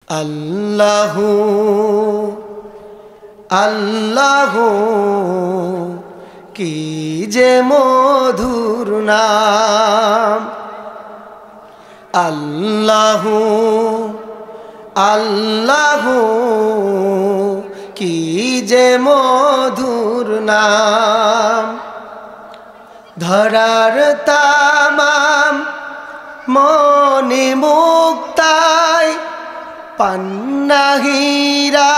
আল্লাহু আল্লাহু কি যে মধুর নাম, আল্লাহু আল্লাহু কি যে মধুর নাম। ধরার তামাম মনে মুক্তায় পান্না হীরা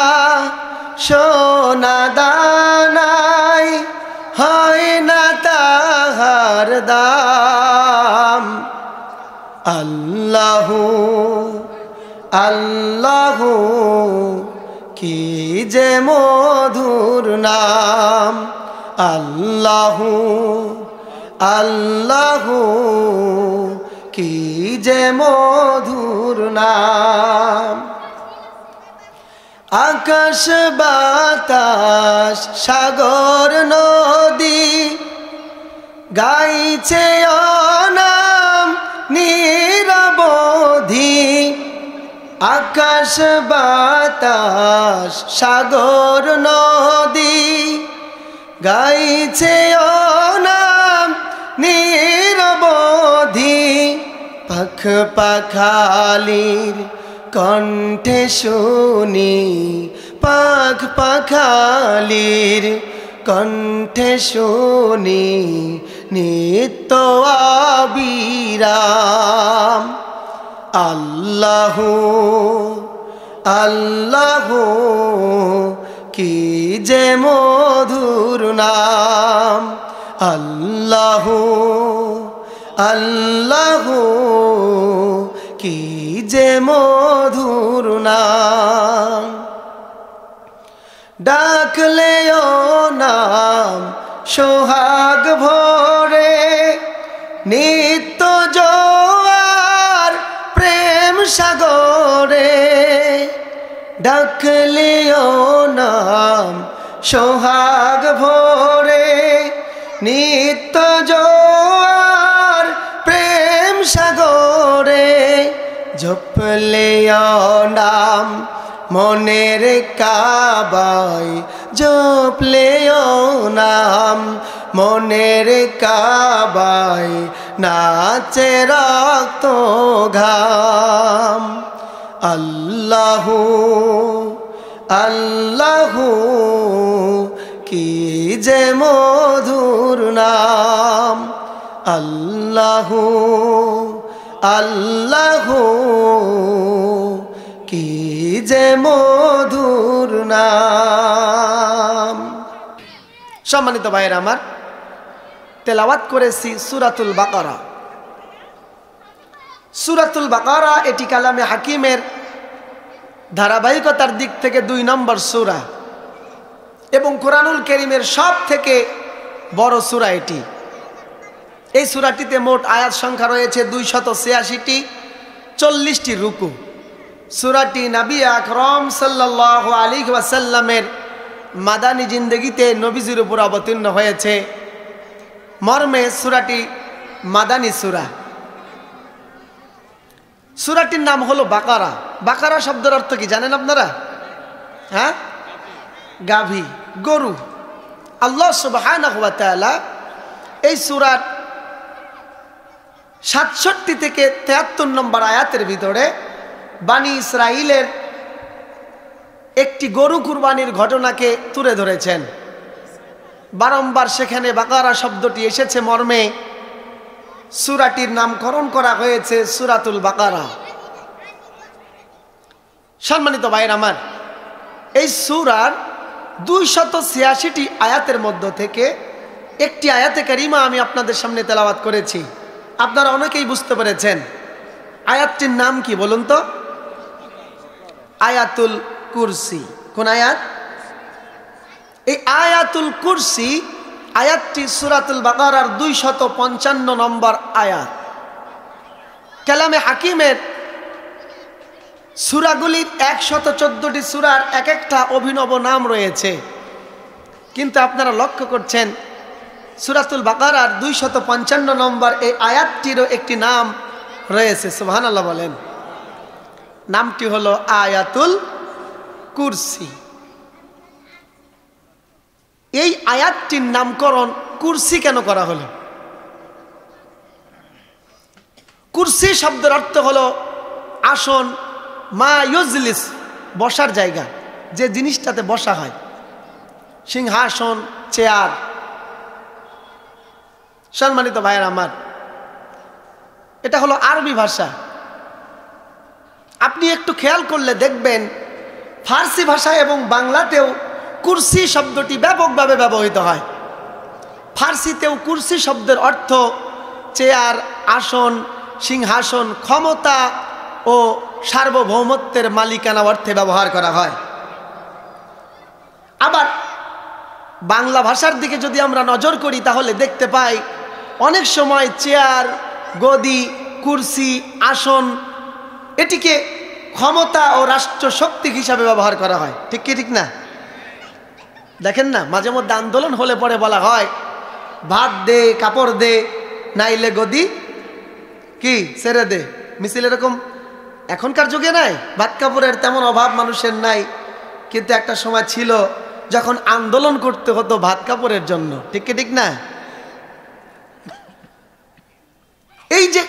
সোনা দানাই হয় না তাহার দাম। আল্লাহু আল্লাহু কি যে মধুর নাম, আল্লাহু আল্লাহু কি যে মধুর নাম। আকাশ বাতাস সাগর নদী গাইছে অনাম নিরবধি। আকাশ বাতাস সাগর নদী গাইছে অনাম নিরবধি। পাখ পাখালির কণ্ঠে শুনি, পাখ পাখালির কণ্ঠে শুনি নিত্য আবিরাম। আল্লাহু আল্লাহু কি যে মধুর নাম, আল্লাহু আল্লাহু কি যে মধুর নাম। ডাকলেও নাম সোহাগ ভরে নিত্য জোয়ার প্রেম সাগরে। ডাকলেও নাম সোহাগ ভরে নিত্য জোয়ার প্রেম সাগরে। জপলেও নাম মনের কাবায়, জপলেও নাম মনের কাবায় নাচে রক্ত ঘাম। আল্লাহু আল্লাহু কি যে মধুর নাম, আল্লাহু আল্লাহু কি যে মধুর নাম। সম্মানিত ভাইয়েরা আমার, তেলাওয়াত করেছি সূরাতুল বাকারা। সূরাতুল বাকারা এটি কালামে হাকিমের ধারাবাহিকতার দিক থেকে ২ নম্বর সূরা এবং কোরআনুল কারীমের সব থেকে বড় সূরা এটি। এই সূরাটিতে মোট আয়াত সংখ্যা রয়েছে ২৮৬টি, ৪০টি রুকু। সূরাটি নবী আকরাম সাল্লাল্লাহু আলাইহি ওয়াসাল্লামের মাদানী জিন্দেগিতে নবীজির উপর অবতীর্ণ হয়েছে। মর্মে সূরাটি মাদানী সূরা। সূরাটির নাম হলো বাকারা। বাকারা শব্দের অর্থ কি জানেন আপনারা? হ্যাঁ, গাভী, গরু। আল্লাহ সুবহানাহু ওয়া তাআলা এই সূরার ৬৭ থেকে ৭৩ নম্বর আয়াতের ভিতরে বানী ইসরাইলের একটি গরু কুরবানির ঘটনাকে তুলে ধরেছেন। বারংবার সেখানে বাকারা শব্দটি এসেছে মর্মে সূরাটির নামকরণ করা হয়েছে সূরাতুল বাকারা। সম্মানিত ভাইয়েরা আমার, এই সূরার ২৮৬টি আয়াতের মধ্য থেকে একটি আয়াতে কারিমা আমি আপনাদের সামনে তেলাওয়াত করেছি। আপনারা অনেকেই বুঝতে পেরেছেন। আয়াতটির নাম কি বলুন তো? আয়াতুল কুরসি। কোন আয়াত? এই আয়াতুল কুরসি আয়াতটি সূরাতুল বাকারার ২৫৫ নম্বর আয়াত। কালামে হাকিমের সূরাগুলির ১১৪টি সূরার এক একটা অভিনব নাম রয়েছে, কিন্তু আপনারা লক্ষ্য করছেন সূরাতুল বাকারার ২৫৫ নম্বর এই আয়াতটিরও একটি নাম রয়েছে। সুবহানাল্লাহ বলেন। নামটি হলো আয়াতুল কুরসি। এই আয়াতটির নামকরণ কুরসি কেন করা হলো? কুরসি শব্দের অর্থ হলো আসন, মা ইউজলিস, বসার জায়গা, যে জিনিসটাতে বসা হয়, সিংহাসন, চেয়ার। সম্মানিত ভাইয়ের আমার, এটা হলো আরবি ভাষা। আপনি একটু খেয়াল করলে দেখবেন ফার্সি ভাষা এবং বাংলাতেও কুরসি শব্দটি ব্যাপকভাবে ব্যবহৃত হয়। ফার্সিতেও কুরসি শব্দের অর্থ চেয়ার, আসন, সিংহাসন, ক্ষমতা ও সার্বভৌমত্বের মালিকানা অর্থে ব্যবহার করা হয়। আবার বাংলা ভাষার দিকে যদি আমরা নজর করি তাহলে দেখতে পাই অনেক সময় চেয়ার, গদি, কুরসি, আসন এটিকে ক্ষমতা ও রাষ্ট্র শক্তি হিসাবে ব্যবহার করা হয়। ঠিক কি ঠিক না? দেখেন না, মাঝে মধ্যে আন্দোলন হলে পরে বলা হয় ভাত দে, কাপড় দে, নাইলে গদি কি ছেড়ে দে। মিছিল এরকম এখনকার যুগে নাই, ভাত কাপড়ের তেমন অভাব মানুষের নাই, কিন্তু একটা সময় ছিল যখন আন্দোলন করতে হতো ভাত কাপড়ের জন্য। ঠিক কি ঠিক না? এই যে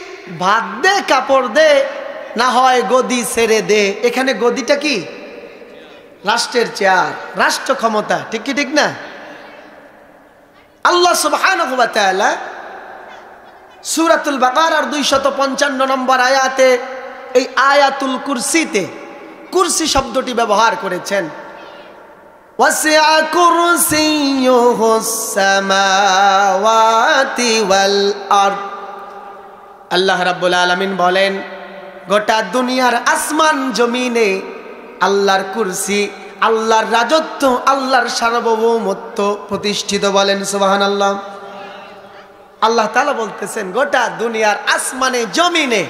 ভাত দে, কাপড় দে, না হয় গদি ছেড়ে দে, এখানে গদিটা কি? রাষ্ট্রের চেয়ার, রাষ্ট্র ক্ষমতা। ঠিক কি ঠিক না? আল্লাহ সুবহানাহু ওয়া তাআলা সূরাতুল বাকারার 255 নম্বর আয়াতে এই আয়াতুল কুরসিতে কুরসি শব্দটি ব্যবহার করেছেন। ওয়াসিআ কুরসিয়ুহুস সামাওয়াতি ওয়াল আরদ। আল্লাহ রাব্বুল আলামিন বলেন গোটা দুনিয়ার আসমান জমিনে আল্লাহর কুরসি, আল্লাহর রাজত্ব, আল্লাহর সার্বভৌমত্ব প্রতিষ্ঠিত। বলেন সুবহানাল্লাহ। আল্লাহ তাআলা বলতেছেন গোটা দুনিয়ার আসমানে জমিনে,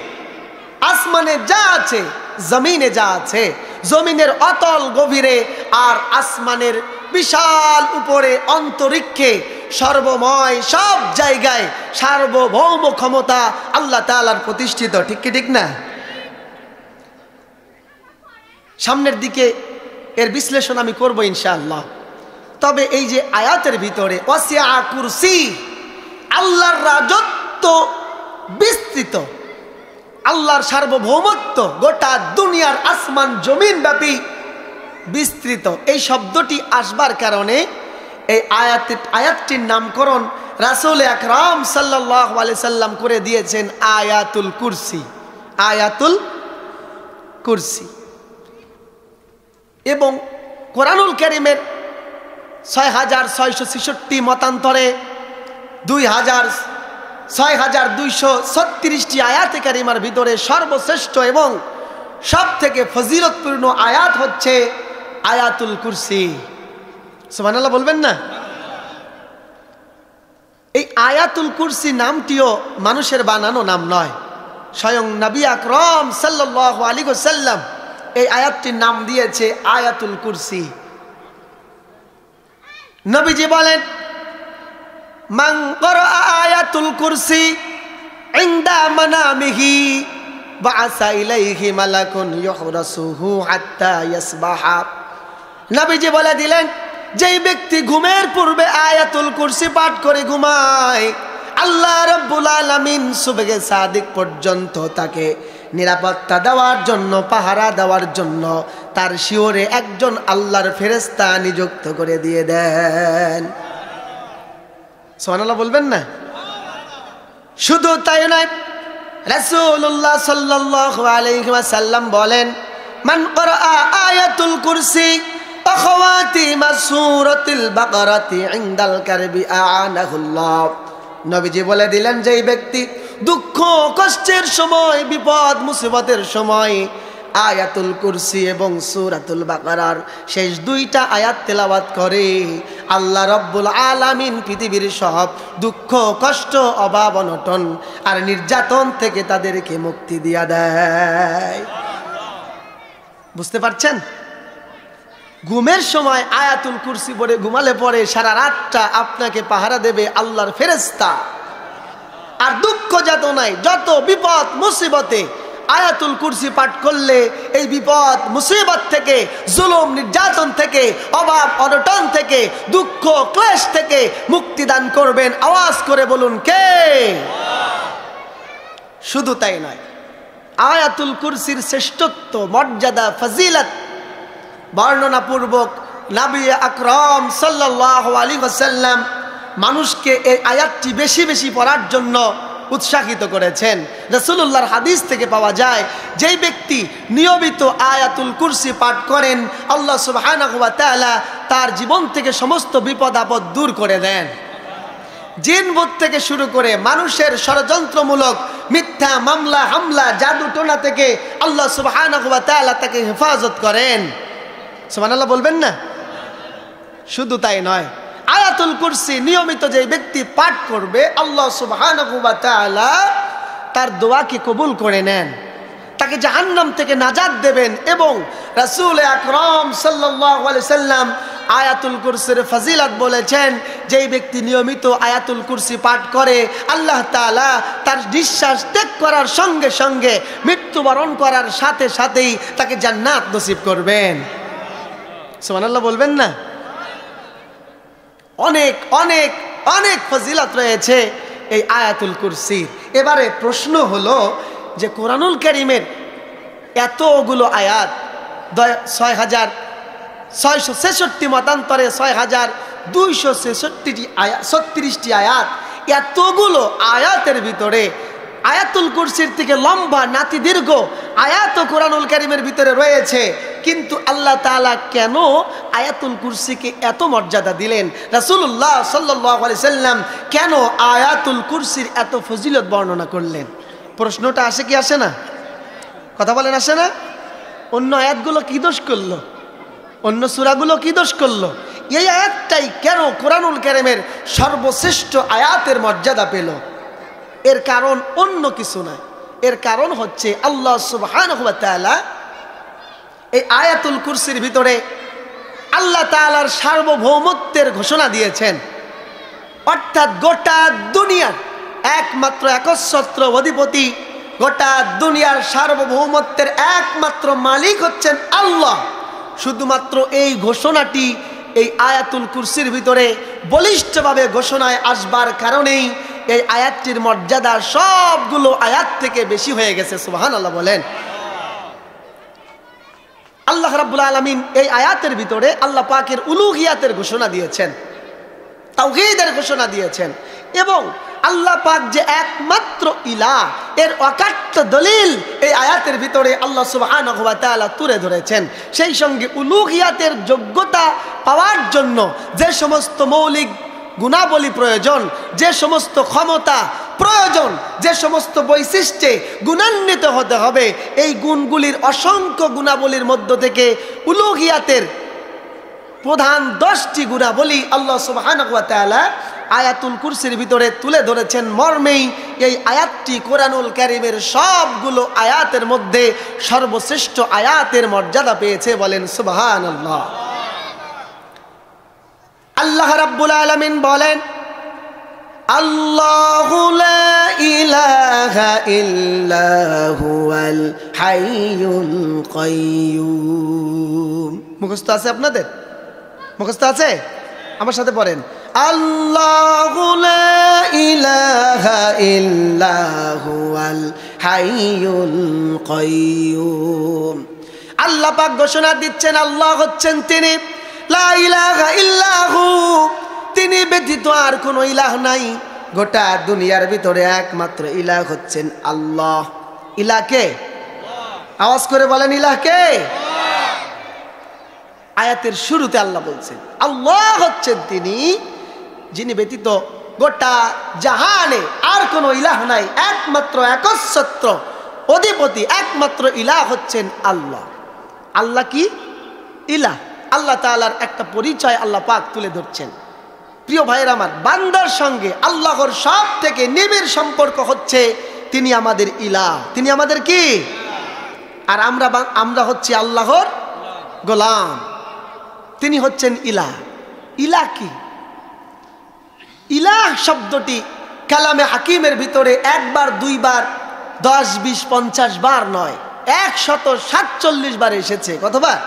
আসমানে যা আছে, জমিনে যা আছে, জমিনের অতল গভীরে আর আসমানের বিশাল উপরে অন্তরিক্ষে সর্বময় সব জায়গায় সার্বভৌম ক্ষমতা আল্লাহ তাআলার প্রতিষ্ঠিত। ঠিক কি ঠিক না? সামনের দিকে এর বিশ্লেষণ আমি করব ইনশাআল্লাহ। তবে এই যে আয়াতের ভিতরে ওয়াসিআ কুরসি, আল্লাহর রাজত্ব বিস্তৃত, আল্লাহর সার্বভৌমত্ব গোটা দুনিয়ার আসমান জমিন ব্যাপী বিস্তৃত, এই শব্দটি আসবার কারণে এই আয়াতটির নামকরণ রাসূল আকরাম সাল্লাল্লাহু আলাইহি সাল্লাম করে দিয়েছেন আয়াতুল কুরসি। আয়াতুল কুরসি। এবং কোরআনুল কারীমের 6666টি মতান্তরে 6236টি আয়াতে কারিমার ভিতরে সর্বশ্রেষ্ঠ এবং সব থেকে ফজিলতপূর্ণ আয়াত হচ্ছে আয়াতুল কুরসি। সুবহানাল্লাহ বলবেন না? এই আয়াতুল কুরসি নামটিও মানুষের বানানো নাম নয়, স্বয়ং নবী আকরাম সাল্লাল্লাহু আলাইহি ওয়াসাল্লাম এই আয়াতটির নাম দিয়েছে আয়াতুল কুরসি। নবীজি বলেন মান ক্বারা আয়াতুল কুরসি ইনদা মানামিহি বাআসা ইলাইহি মালাকুন ইউহরাসুহু হাত্তা ইয়াসবাহা। নবীজি বলে দিলেন যেই ব্যক্তি ঘুমের পূর্বে আয়াতুল কুরসি পাঠ করে ঘুমায়, আল্লাহ রাব্বুল আলামিন সুবহে সাদিক পর্যন্ত তাকে নিরাপত্তা দেওয়ার জন্য, পাহারা দেওয়ার জন্য তার শিওরে একজন আল্লাহর ফেরেশতা নিযুক্ত করে দিয়ে দেন। সুবহানাল্লাহ বলবেন না? শুধু তাই নয়, রাসূলুল্লাহ সাল্লাল্লাহু আলাইহি ওয়াসাল্লাম বলেন মান ক্বারা আয়াতুল কুরসি ওয়া খাওয়াতিমা সূরাতুল বাকারাতি ইনদাল কারবি আ'ানাহুল্লাহ। নবীজি বলে দিলেন যেই ব্যক্তি দুঃখ কষ্টের সময়, বিপদ মুসিবতের সময় আয়াতুল কুরসি এবং সূরাতুল বাকারার শেষ দুইটা আয়াত তেলাওয়াত করে, আল্লাহ রাব্বুল আলামিন পৃথিবীর সব দুঃখ কষ্ট, অভাব অনটন আর নির্যাতন থেকে তাদেরকে মুক্তি দিয়া দেয়। বুঝতে পারছেন? ঘুমের সময় আয়াতুল কুরসি পড়ে ঘুমালে পরে সারা রাতটা আপনাকে পাহারা দেবে আল্লাহর ফেরেশতা। আর দুঃখ যাতনায়, যত বিপদ মুসিবতে আয়াতুল কুরসি পাঠ করলে এই বিপদ মুসিবত থেকে, জুলুম নির্যাতন থেকে, অভাব অনটন থেকে, দুঃখ ক্লেশ থেকে মুক্তি দান করবেন। আওয়াজ করে বলুন কে? শুধু তাই নয়, আয়াতুল কুরসির শ্রেষ্ঠত্ব, মর্যাদা, ফজিলত বর্ণনাপূর্বক নবী আকরাম সাল্লাল্লাহু আলাইহি ওয়াসাল্লাম মানুষকে এই আয়াতটি বেশি বেশি পড়ার জন্য উৎসাহিত করেছেন। রাসূলুল্লাহর হাদিস থেকে পাওয়া যায়, যেই ব্যক্তি নিয়মিত আয়াতুল কুরসি পাঠ করেন, আল্লাহ সুবহানাহু ওয়া তাআলা তার জীবন থেকে সমস্ত বিপদ আপদ দূর করে দেন। জিনভূত থেকে শুরু করে মানুষের ষড়যন্ত্রমূলক মিথ্যা মামলা হামলা জাদু টোনা থেকে আল্লাহ সুবহানাহু ওয়া তাআলা তাকে হেফাজত করেন। সুবহানাল্লাহ বলবেন না? শুধু তাই নয়, আয়াতুল কুরসি নিয়মিত যে ব্যক্তি পাঠ করবে, আল্লাহ সুবহানাহু ওয়া তাআলা তার দোয়াকে কবুল করে নেন, তাকে জাহান্নাম থেকে নাজাত দেবেন। এবং রাসূল আকরাম সাল্লাল্লাহু আলাইহি সাল্লাম আয়াতুল কুরসির ফজিলত বলেছেন, যেই ব্যক্তি নিয়মিত আয়াতুল কুরসি পাঠ করে, আল্লাহ তাআলা তার নিঃশ্বাস ত্যাগ করার সঙ্গে সঙ্গে, মৃত্যুবরণ করার সাথে সাথেই তাকে জান্নাত নসিব করবেন। সুবহানাল্লাহ বলবেন না? অনেক অনেক অনেক ফজিলত রয়েছে এই আয়াতুল কুরসির। এবারে প্রশ্ন হলো যে কোরআনুল কারীমের এতগুলো আয়াত, ৬৬৬৬ মতান্তরে ৬২৬৬টি আয়াত, ৩৬টি আয়াত, এতগুলো আয়াতের ভিতরে আয়াতুল কুরসির থেকে লম্বা নাতি দীর্ঘ আয়াত কোরআনুল কারীমের ভিতরে রয়েছে, কিন্তু আল্লাহ তাআলা কেন আয়াতুল কুরসিকে এত মর্যাদা দিলেন? রাসূলুল্লাহ সাল্লাল্লাহু আলাইহি সাল্লাম কেন আয়াতুল কুরসির এত ফজিলত বর্ণনা করলেন? প্রশ্নটা আসে কি আসে না? কথা বলেন, আসে না? অন্য আয়াতগুলো কি দোষ করলো? অন্য সূরাগুলো কি দোষ করলো? এই আয়াতটাই কেন কোরআনুল কারীমের সর্বশ্রেষ্ঠ আয়াতের মর্যাদা পেল? এর কারণ অন্য কিছু নয়, এর কারণ হচ্ছে আল্লাহ সুবহানাহু ওয়া তাআলা এই আয়াতুল কুরসির ভিতরে আল্লাহ তাআলার সার্বভৌমত্বের ঘোষণা দিয়েছেন। অর্থাৎ গোটা দুনিয়ার একমাত্র একচ্ছত্র অধিপতি, গোটা দুনিয়ার সার্বভৌমত্বের একমাত্র মালিক হচ্ছেন আল্লাহ। শুধুমাত্র এই ঘোষণাটি এই আয়াতুল কুরসির ভিতরে বলিষ্ঠভাবে ঘোষণায় আসবার কারণেই এই আয়াতটির মর্যাদা সবগুলো আয়াত থেকে বেশি হয়ে গেছে। সুবহানাল্লাহ বলেন। আল্লাহ রাব্বুল আলামিন এই আয়াতের ভিতরে আল্লাহ পাকের উলুহিয়াতের ঘোষণা দিয়েছেন, তাওহীদের ঘোষণা দিয়েছেন, এবং আল্লাহ পাক যে একমাত্র ইলাহ এর অকাট্য দলিল এই আয়াতের ভিতরে আল্লাহ সুবহানাহু ওয়া তাআলা তুলে ধরেছেন। সেই সঙ্গে উলুহিয়াতের যোগ্যতা পাওয়ার জন্য যে সমস্ত মৌলিক গুণাবলী প্রয়োজন, যে সমস্ত ক্ষমতা প্রয়োজন, যে সমস্ত বৈশিষ্ট্যে গুণান্বিত হতে হবে, এই গুণগুলির অসংখ্য গুণাবলীর মধ্য থেকে উলুহিয়াতের প্রধান 10টি গুণাবলী আল্লাহ সুবহানাহু ওয়া তাআলা আয়াতুল কুরসির ভিতরে তুলে ধরেছেন। মর্মেই এই আয়াতটি কোরআনুল কারীমের সবগুলো আয়াতের মধ্যে সর্বশ্রেষ্ঠ আয়াতের মর্যাদা পেয়েছে। বলেন সুবহানাল্লাহ। আল্লাহ রাব্বুল আলামিন বলেন, আল্লাহু লা ইলাহা ইল্লা হুয়াল হাইয়ুল কাইয়্যুম। মুখস্থ আছে আপনাদের? মুখস্থ আছে? আমার সাথে পড়েন, আল্লাহু লা ইলাহা ইল্লা হুয়াল হাইয়ুল কাইয়্যুম। আল্লাহ পাক ঘোষণা দিচ্ছেন, আল্লাহ হচ্ছেন তিনি, লা ইলাহা ইল্লাহু, তিনি ব্যতীত আর কোনো ইলাহ নাই। গোটা দুনিয়ার ভিতরে একমাত্র ইলাহ হচ্ছেন আল্লাহ। ইলাহ কে? আওয়াজ করে বলেন, ইলাহ কে? আয়াতের শুরুতে আল্লাহ বলছেন আল্লাহ হচ্ছেন তিনি, যিনি ব্যতীত গোটা জাহানে আর কোনো ইলাহ নাই। একমাত্র একচ্ছত্র অধিপতি, একমাত্র ইলাহ হচ্ছেন আল্লাহ। আল্লাহ কি? ইলাহ। আল্লাহ তাআলার একটা পরিচয় আল্লাহ পাক তুলে ধরছেন। প্রিয় ভাইয়ের আমার, বান্দার সঙ্গে আল্লাহর সব থেকে নিবিড় সম্পর্ক হচ্ছে তিনি আমাদের ইলাহ, তিনি আমাদের কি? আর আমরা হচ্ছি আল্লাহর গোলাম, তিনি হচ্ছেন ইলাহ। ইলাহ কি? ইলাহ শব্দটি কালামে হাকিমের ভিতরে একবার দুইবার 10, 20, 50 বার নয়, 147 বার এসেছে। কতবার?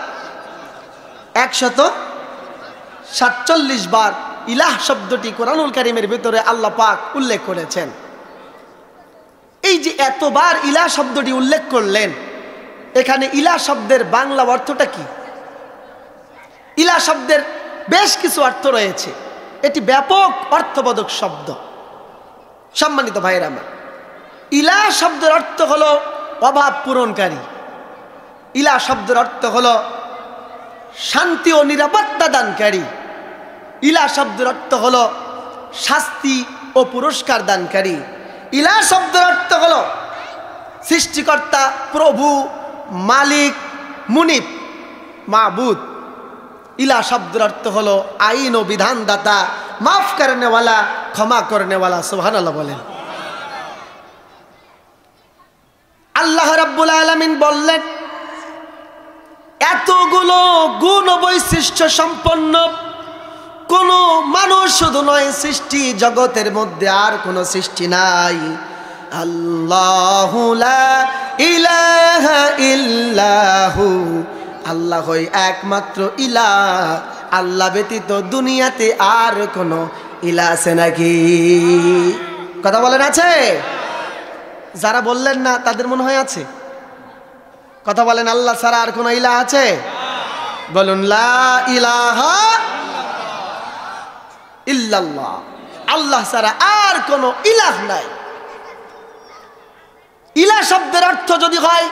147 বার ইলাহ শব্দটি কোরআনুল কারীমের ভিতরে আল্লাহ পাক উল্লেখ করেছেন। এই যে এতবার ইলাহ শব্দটি উল্লেখ করলেন, এখানে ইলাহ শব্দের বাংলা অর্থটা কি? ইলাহ শব্দের বেশ কিছু অর্থ রয়েছে, এটি ব্যাপক অর্থবোধক শব্দ। সম্মানিত ভাইরা আমার, ইলাহ শব্দের অর্থ হলো অভাব পূরণকারী। ইলাহ শব্দের অর্থ হলো শান্তি ও নিরাপত্তা দানকারী। ইলাহ শব্দের অর্থ হলো শাস্তি ও পুরস্কার দানকারী। ইলাহ শব্দের অর্থ হলো সৃষ্টিকর্তা, প্রভু, মালিক, মুনিব, মাবুদ। ইলাহ শব্দের অর্থ হলো আইন ও বিধানদাতা, মাফ করনেওয়ালা, ক্ষমা করনেওয়ালা। সুবহানাল্লাহ বলেন। আল্লাহ রাব্বুল আলামিন বললেন, এতগুলো গুণ ও বৈশিষ্ট্য সম্পন্ন কোন মানুষ শুধু নয়, সৃষ্টি জগতের মধ্যে আর কোন সৃষ্টি নাই। আল্লাহু লা ইলাহা ইল্লাহু, আল্লাহই একমাত্র ইলাহ। আল্লাহ ব্যতীত দুনিয়াতে আর কোন ইলাহ আছে নাকি? কথা বলেন, আছে? যারা বললেন না তাদের মনে হয় আছে। কথা বলেন, আল্লাহ ছাড়া আর কোন ইলাহ আছে? বলুন, লা ইলাহা ইল্লাল্লাহ, আল্লাহ ছাড়া আর কোন ইলাহ নাই। ইলাহ শব্দের অর্থ যদি হয়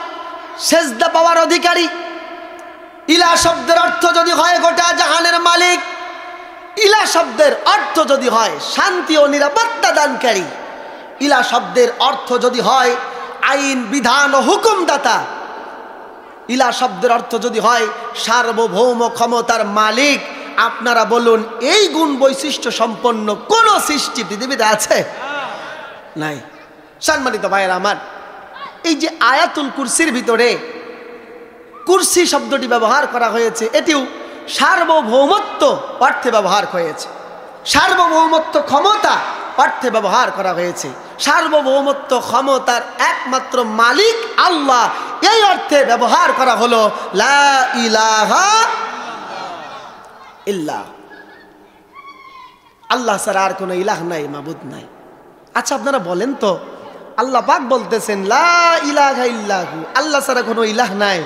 সেজদা পাওয়ার অধিকারী, ইলাহ শব্দের অর্থ যদি হয় গোটা জাহানের মালিক, ইলাহ শব্দের অর্থ যদি হয় শান্তি ও নিরাপত্তা দানকারী, ইলাহ শব্দের অর্থ যদি হয় আইন, বিধান ও হুকুমদাতা, ইলাহ শব্দের অর্থ যদি হয় সার্বভৌম ক্ষমতার মালিক, আপনারা বলুন এই গুণ বৈশিষ্ট্য সম্পন্ন কোন সৃষ্টি পৃথিবীতে আছে? নাই। সম্মানিত ভাইয়েরা আমার, এই যে আয়াতুল কুরসির ভিতরে কুরসি শব্দটি ব্যবহার করা হয়েছে, এটিও সার্বভৌমত্ব অর্থে ব্যবহার হয়েছে। সার্বভৌমত্ব ক্ষমতা অর্থে ব্যবহার করা হয়েছে। সার্বভৌমত্ব ক্ষমতার একমাত্র মালিক আল্লাহ, এই অর্থে ব্যবহার করা হলো লা ইলাহা ইল্লাহ। আল্লাহ ছাড়া আর কোনো ইলাহ নাই, মাবুদ নাই। আচ্ছা আপনারা বলেন তো, আল্লাহ পাক বলতেছেন লা ইলাহা ইল্লাহু, আল্লাহ ছাড়া কোনো ইলাহ নাই।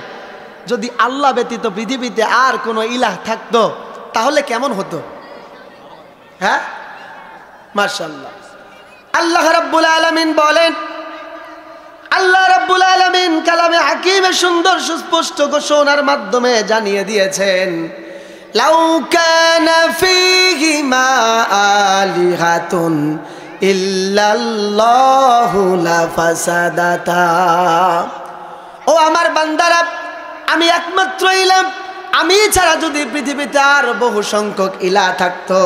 যদি আল্লাহ ব্যতীত পৃথিবীতে আর কোনো ইলাহ থাকতো তাহলে কেমন হতো? হ্যাঁ, মাশাআল্লাহ। আল্লাহ রাব্বুল আলামিন বলেন, আল্লাহ রাব্বুল আলামিন কালামে হাকিমে সুন্দর সুস্পষ্ট ঘোষণার মাধ্যমে জানিয়ে দিয়েছেন, লাউ কানা ফীহিমা আলিহাতুন ইল্লাল্লাহু লাফাসাদাতা। ও আমার বান্দারা, আমি একমাত্র ইলাহ, আমি ছাড়া যদি পৃথিবীতে আর বহু সংখ্যক ইলাহ থাকতো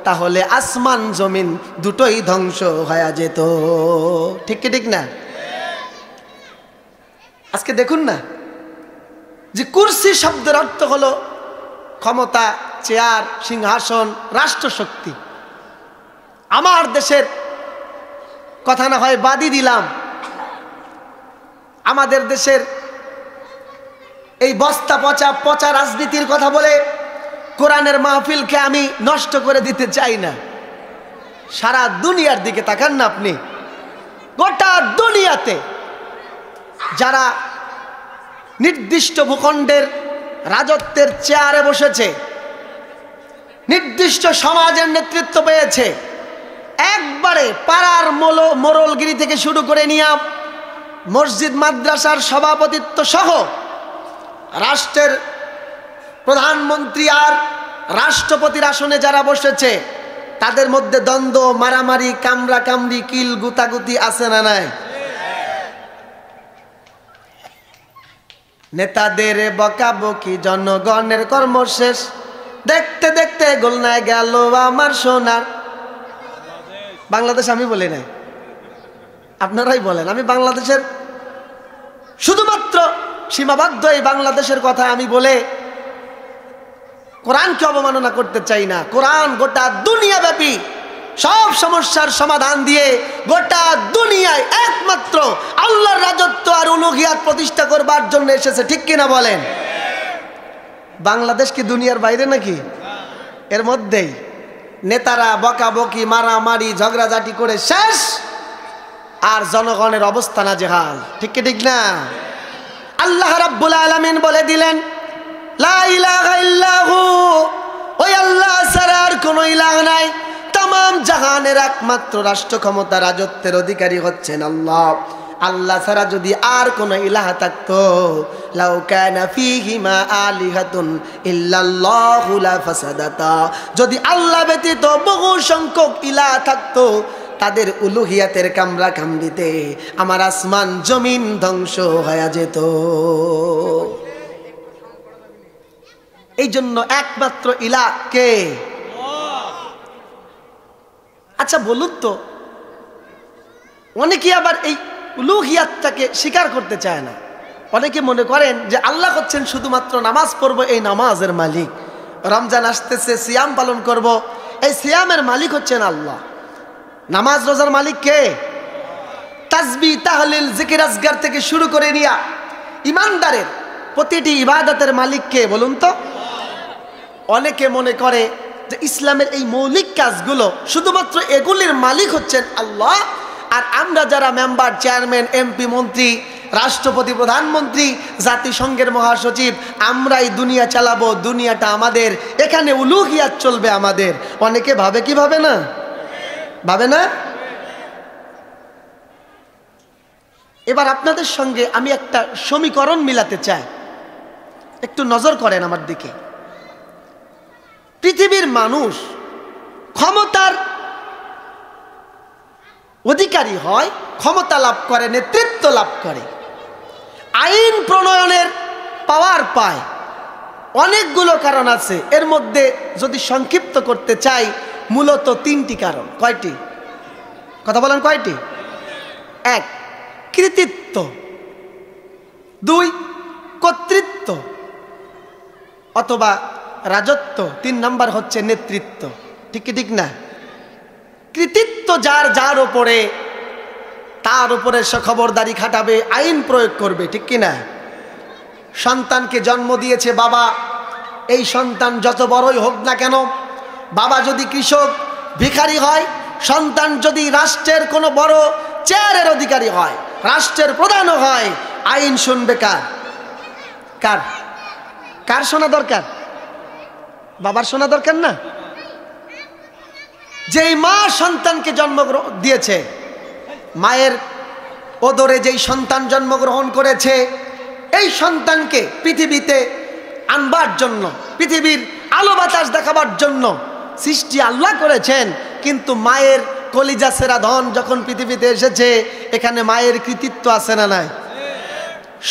তাহলে আসমান জমিন দুটোই ধ্বংস হয়ে যেত। ঠিক কি ঠিক না? আজকে দেখুন না যে কুরসি শব্দের অর্থ হলো ক্ষমতা, চেয়ার, সিংহাসন, রাষ্ট্রশক্তি। আমার দেশের কথা না হয় বাদই দিলাম, আমাদের দেশের এই বস্তা পচা পচা রাজনীতির কথা বলে কোরআনের মাহফিলকে আমি নষ্ট করে দিতে চাই না। সারা দুনিয়ার দিকে তাকান না আপনি, গোটা দুনিয়াতে যারা নির্দিষ্ট ভূখণ্ডের রাজত্বের চেয়ারে বসেছে, নির্দিষ্ট সমাজের নেতৃত্ব পেয়েছে, একবারে পাড়ার মোড়লগিরি থেকে শুরু করে নিয়ে মসজিদ মাদ্রাসার সভাপতিত্ব সহ রাষ্ট্রের প্রধানমন্ত্রী আর রাষ্ট্রপতির আসনে যারা বসেছে তাদের মধ্যে দ্বন্দ্ব, মারামারি, কামড়া কামড়ি, কিল গুতাগুতি আছে না নাই? নেতাদের বকাবকি, জনগণের কর্মশেষ, দেখতে দেখতে গোলনায় গেল আমার সোনার বাংলাদেশ। আমি বলি নাই, আপনারাই বলেন। আমি বাংলাদেশের শুধুমাত্র সীমাবদ্ধ এই বাংলাদেশের কথা আমি বলে কোরআনকে অবমাননা করতে চাই না। কোরআন গোটা দুনিয়াব্যাপী সব সমস্যার সমাধান দিয়ে গোটা দুনিয়ায় একমাত্র আল্লাহর রাজত্ব আর উলুহিয়াত প্রতিষ্ঠা করবার জন্য এসেছে, ঠিক কিনা বলেন? বাংলাদেশ কি দুনিয়ার বাইরে নাকি? এর মধ্যেই নেতারা বকাবকি, মারামারি, ঝগড়াঝাটি করে শেষ, আর জনগণের অবস্থা নাজেহাল, ঠিক কি ঠিক না? আল্লাহ রাব্বুল আলামিন বলে দিলেন, লা ইলাহা ইল্লাহু, ওই আল্লাহ ছাড়া আর কোনো ইলাহ নাই। তামাম জাহানের একমাত্র রাষ্ট্র ক্ষমতা, রাজত্বের অধিকারী হচ্ছেন আল্লাহ। আল্লাহ ছাড়া যদি আর কোনো ইলাহ থাকতো, লাউ কানা ফীহিমা আলিহাতুন ইল্লাল্লাহু লা ফাসাদাতা, যদি আল্লাহ ব্যতীত বহু সংখ্যক ইলাহ থাকতো, তাদের উলুহিয়াতের কামরা কামড়িতে আমার আসমান জমিন ধ্বংস হয়ে যেত। এই জন্য একমাত্র ইলাহ কে? আচ্ছা বলুন তো, অনেকে আবার এই উলুহিয়াতটাকে স্বীকার করতে চায় না। অনেকে মনে করেন যে আল্লাহ হচ্ছেন শুধুমাত্র নামাজ পড়বো এই নামাজের মালিক, রমজান আসতেছে সিয়াম পালন করব, এই সিয়ামের মালিক হচ্ছেন আল্লাহ। নামাজ রোজার মালিক কে? তাসবিহ, তাহলিল, জিকির আসগার থেকে শুরু করে নিয়া ইমানদারের প্রতিটি ইবাদতের মালিক কে বলুন তো? অনেকে মনে করে যে ইসলামের এই মৌলিক কাজগুলো শুধুমাত্র এগুলির মালিক হচ্ছেন আল্লাহ, আর আমরা যারা মেম্বার, চেয়ারম্যান, এমপি, মন্ত্রী, রাষ্ট্রপতি, প্রধানমন্ত্রী, জাতিসংঘের মহাসচিব, আমরাই দুনিয়া চালাবো, দুনিয়াটা আমাদের, এখানে উলুহিয়াত চলবে আমাদের। অনেকে ভাবে কি ভাবে না? ভাবে না? এবার আপনাদের সঙ্গে আমি একটা সমীকরণ মিলাতে চাই, একটু নজর করেন আমার দিকে। পৃথিবীর মানুষ ক্ষমতার অধিকারী হয়, ক্ষমতা লাভ করে, নেতৃত্ব লাভ করে, আইন প্রণয়নের পাওয়ার পায়, অনেকগুলো কারণ আছে। এর মধ্যে যদি সংক্ষিপ্ত করতে চাই, মূলত তিনটি কারণ। কয়টি? কথা বলেন, কয়টি? এক, কৃতিত্ব; দুই, কর্তৃত্ব অথবা রাজত্ব; তিন নাম্বার হচ্ছে নেতৃত্ব। ঠিক কি ঠিক না? কৃতিত্ব যার যার উপরে, তার উপরে সে খবরদারি খাটাবে, আইন প্রয়োগ করবে, ঠিক কি না? সন্তানকে জন্ম দিয়েছে বাবা, এই সন্তান যত বড়ই হোক না কেন, বাবা যদি কৃষক, ভিখারি হয়, সন্তান যদি রাষ্ট্রের কোনো বড় চেয়ারের অধিকারী হয়, রাষ্ট্রের প্রধানও হয়, আইন শুনবে কার? কার কার শোনা দরকার? বাবার শোনা দরকার না? যেই মা সন্তানকে জন্ম দিয়েছে, মায়ের ওদরে যেই সন্তান জন্মগ্রহণ করেছে, এই সন্তানকে পৃথিবীতে আনবার জন্য, পৃথিবীর আলো বাতাস দেখাবার জন্য সৃষ্টি আল্লাহ করেছেন। কিন্তু মায়ের কলিজা সেরা ধন যখন পৃথিবীতে এসেছে, এখানে মায়ের কৃতিত্ব আছে না নাই?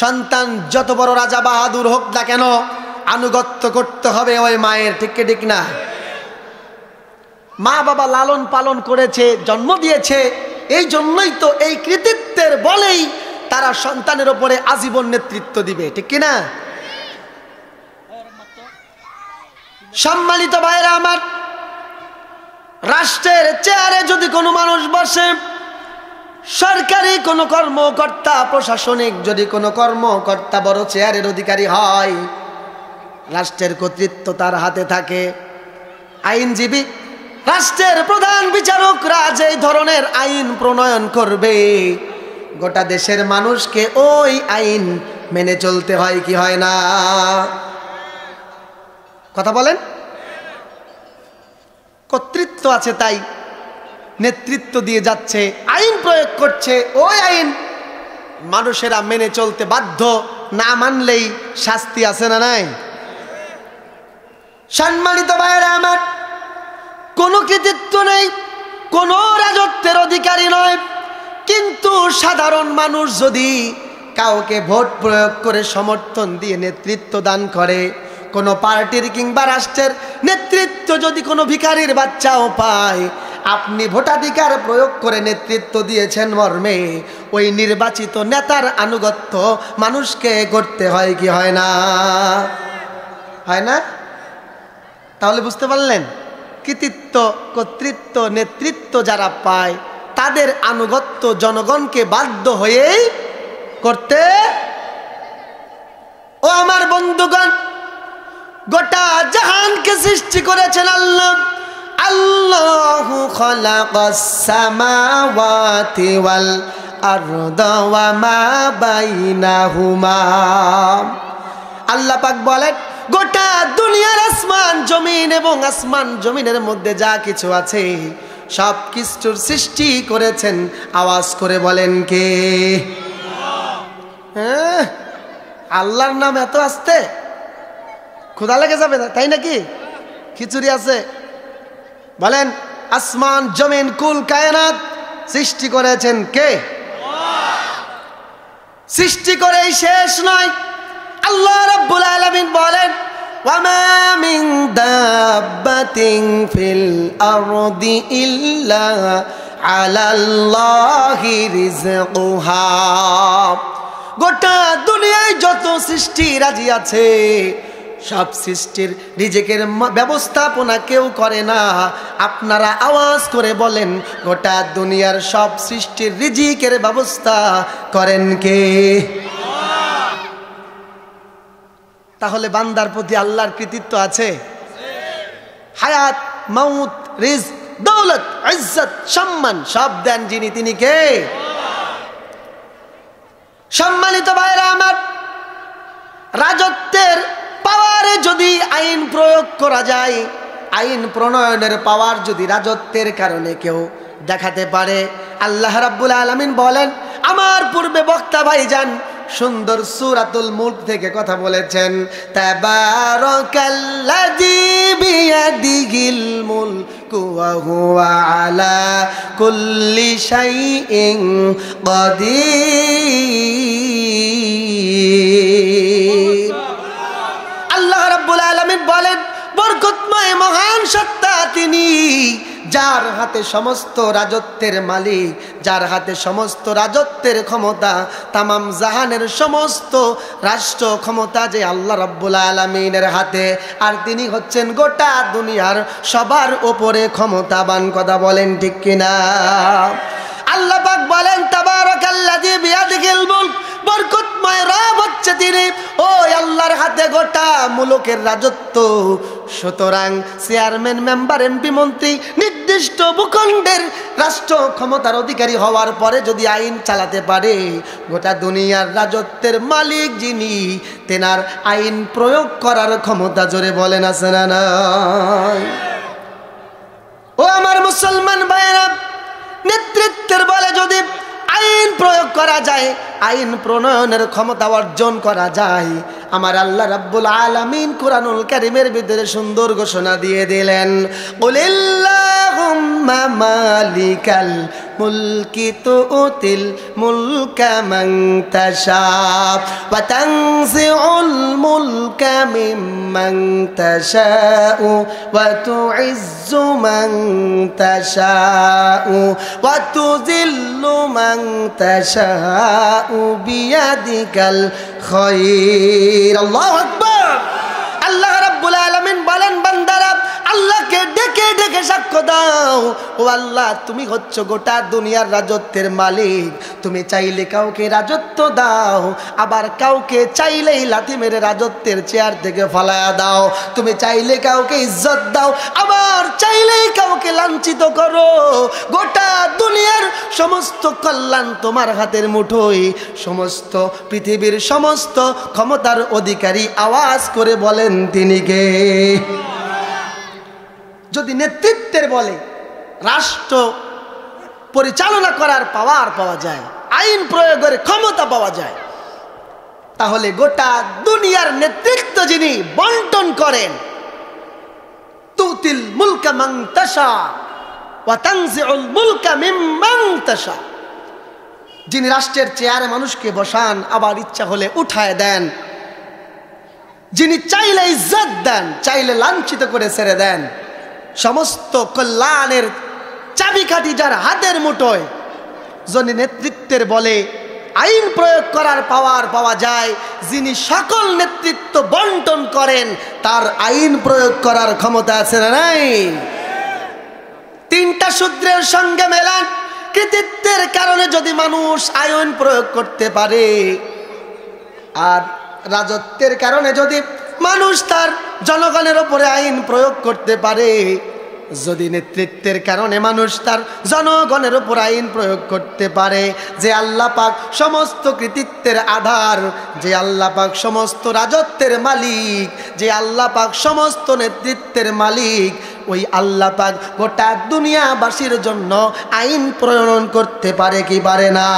সন্তান যত বড় রাজা বাহাদুর হোক না কেন, আনুগত্য করতে হবে ওই মায়ের, ঠিক কি ঠিক না? মা বাবা লালন পালন করেছে, জন্ম দিয়েছে, এই জন্যই তো এই কৃতিত্বের বলেই তারা সন্তানের উপরে আজীবন নেতৃত্ব দিবে, ঠিক কি না? সম্মানিত ভাইরা আমার, রাষ্ট্রের চেয়ারে যদি কোনো মানুষ বসে, সরকারি কোনো কর্মকর্তা, প্রশাসনিক যদি কোনো কর্মকর্তা বড় চেয়ারের অধিকারী হয়, রাষ্ট্রের কর্তৃত্ব তার হাতে থাকে। আইনজীবী, রাষ্ট্রের প্রধান বিচারকরা যে ধরনের আইন প্রণয়ন করবে, গোটা দেশের মানুষকে ওই আইন মেনে চলতে হয় কি হয় না? কথা বলেন। কর্তৃত্ব আছে তাই নেতৃত্ব দিয়ে যাচ্ছে, আইন প্রয়োগ করছে, ওই আইন মানুষেরা মেনে চলতে বাধ্য, না মানলেই শাস্তি আছে না নাই? সম্মানিত ভাইয়েরা আমার, কোনো কৃতিত্ব নেই, কোনো রাজত্বের অধিকারী নয়, কিন্তু সাধারণ মানুষ যদি কাউকে ভোট প্রয়োগ করে সমর্থন দিয়ে নেতৃত্ব দান করে, কোনো পার্টির কিংবা রাষ্ট্রের নেতৃত্ব যদি কোনো ভিখারির বাচ্চাও পায়, আপনি ভোটাধিকার প্রয়োগ করে নেতৃত্ব দিয়েছেন মর্মে ওই নির্বাচিত নেতার আনুগত্য মানুষকে করতে হয় কি হয় না? হয় না? তাহলে বুঝতে পারলেন, কৃতিত্ব, কর্তৃত্ব, নেতৃত্ব যারা পায় তাদের আনুগত্য জনগণকে বাধ্য হয়েই করতে। ও আমার বন্ধুগণ, গোটা জাহানকে সৃষ্টি করেছেন আল্লাহ। আল্লাহু খালাকাস সামাওয়াতি ওয়াল আরদা ওয়া মা বাইনাহুমা। আল্লাহ পাক বলেন, গোটা দুনিয়ার আসমান জমিন এবং আসমান জমিনের মধ্যে যা কিছু আছে সব কিছুর সৃষ্টি করেছেন। আওয়াজ করে বলেন কে? হ্যাঁ, আল্লাহর নাম এত আসতে ক্ষুধা লেগে যাবে না, তাই নাকি? খিচুড়ি আছে। বলেন, আসমান জমিন কুল কায়নাত সৃষ্টি করেছেন কে? সৃষ্টি করেই শেষ নয়। আল্লাহ রাব্বুল আলামিন বলেন, ওয়ামা মিন দাব্বাতিন ফিল আরদি ইল্লা আলাল্লাহি রিজকুহা। গোটা দুনিয়ায় যত সৃষ্টি রাজি আছে সব সৃষ্টির রিজিকের ব্যবস্থাপনা কেউ করে না। আপনারা আওয়াজ করে বলেন, গোটা দুনিয়ার সব সৃষ্টির রিজিকের ব্যবস্থা করেন কে? তাহলে বান্দার প্রতি আল্লাহর কৃতিত্ব আছে। হায়াত, মাউত, রিজক, দৌলত, ইজ্জত, সম্মান সব দেন যিনি, তিনি কে? সম্মানিত ভাইরা আমার, রাজত্বের পাওয়ারে যদি আইন প্রয়োগ করা যায়, আইন প্রণয়নের পাওয়ার যদি রাজত্বের কারণে কেউ দেখাতে পারে, আল্লাহ রাব্বুল আলামিন বলেন, আমার পূর্বে বক্তা ভাইজান সুন্দর সূরাতুল মুলক থেকে কথা বলেছেন, তাবারাকাল্লাযী বিয়াদিহিল মুলকু ওয়া হুয়া আলা কুল্লি শাইইন কাদির। আল্লাহ রাব্বুল আলামিন বলেন, বরকতময় মহান সত্তা তিনি, যার হাতে সমস্ত রাজত্বের মালিক, যার হাতে সমস্ত রাজত্বের ক্ষমতা, তামাম জাহানের সমস্ত রাষ্ট্র ক্ষমতা যে আল্লাহ রাব্বুল আলামিনের হাতে, আর তিনি হচ্ছেন গোটা দুনিয়ার সবার উপরে ক্ষমতাবান। কথা বলেন ঠিক কিনা? আল্লাহ পাক বলেন, তাবারাকাল্লাযী বিয়াদিহিল মুলক, বরকতময় রব হচ্ছে তিনি, ওই আল্লাহর হাতে গোটা মুলুকের রাজত্ব। সুতরাং চেয়ারম্যান, মেম্বার, এমপি, মন্ত্রী নির্দিষ্ট ভূখণ্ডের রাষ্ট্র ক্ষমতার অধিকারী হওয়ার পরে যদি আইন চালাতে পারে, গোটা দুনিয়ার রাজত্বের মালিক যিনি, তেনার আইন প্রয়োগ করার ক্ষমতা জোরে বলেন আছে না নাই? ও আমার মুসলমান ভাইরা, নেতৃত্বের বলে যদি আইন প্রয়োগ করা যায়, আইন প্রণয়নের ক্ষমতা অর্জন করা যায়, আমার আল্লাহ রাব্বুল আলামিন কুরআনুল কারীমের ভিতরে সুন্দর ঘোষণা দিয়ে দিলেন, কুলিল্লাহুম্মা মালিকাল মুলকি তুতিল মুলকা মান তাশা ওয়া তানজিউল মুলকা মিম্মান তাশাউ ওয়া তুইজ্জু মান তাশাউ ওয়া তুযিল্লু মান তাশাউ বিয়াদিকাল খায়র। আল্লাহু আকবার। আল্লাহ রাব্বুল আলামিন বলেন, বান্দারা আল্লাহকে ডেকে ডেকে সাক্ষ্য দাও, ও আল্লাহ তুমি হচ্ছ গোটা দুনিয়ার রাজত্বের মালিক। তুমি চাইলে কাউকে রাজত্ব দাও, আবার কাউকে চাইলেই লাথি মেরে রাজত্বের চেয়ার থেকে ফালায়া দাও। তুমি চাইলে কাউকে ইজ্জত দাও, আবার চাইলেই কাউকে লাঞ্ছিত করো। গোটা দুনিয়ার সমস্ত কল্যাণ তোমার হাতের মুঠোয়। সমস্ত পৃথিবীর সমস্ত ক্ষমতার অধিকারী আওয়াজ করে বলেন তিনি কে? যদি নেতৃত্বের বলে রাষ্ট্র পরিচালনা করার পাওয়ার পাওয়া যায়, আইন প্রয়োগের ক্ষমতা পাওয়া যায়, তাহলে গোটা দুনিয়ার নেতৃত্ব যিনি বন্টন করেন, তুতিল মুলকা মান তাশা ওয়া তানজিউল মুলকা মিম্মান তাশা, যিনি রাষ্ট্রের চেয়ারে মানুষকে বসান, আবার ইচ্ছা হলে উঠায় দেন, যিনি চাইলে ইজ্জত দেন, চাইলে লাঞ্ছিত করে ছেড়ে দেন, সমস্ত কল্যাণের চাবিকাঠি যার হাতের মুঠোয়, যিনি নেতৃত্বের বলে আইন প্রয়োগ করার পাওয়ার পাওয়া যায়, যিনি সকল নেতৃত্ব বন্টন করেন, তার আইন প্রয়োগ করার ক্ষমতা আছে না নাই? তিনটা সূত্রের সঙ্গে মেলান। কৃতিত্বের কারণে যদি মানুষ আইন প্রয়োগ করতে পারে, আর রাজত্বের কারণে যদি মানুষ তার জনগণের উপরে আইন প্রয়োগ করতে পারে, যদি নেতৃত্বের কারণে মানুষ তার জনগণের উপর আইন প্রয়োগ করতে পারে, যে আল্লাহ পাক সমস্ত কৃতিত্বের আধার, যে আল্লাহ পাক সমস্ত রাজত্বের মালিক, যে আল্লাহ পাক সমস্ত নেতৃত্বের মালিক, ওই আল্লাহ পাক গোটা দুনিয়াবাসীর জন্য আইন প্রণয়ন করতে পারে কি পারে না?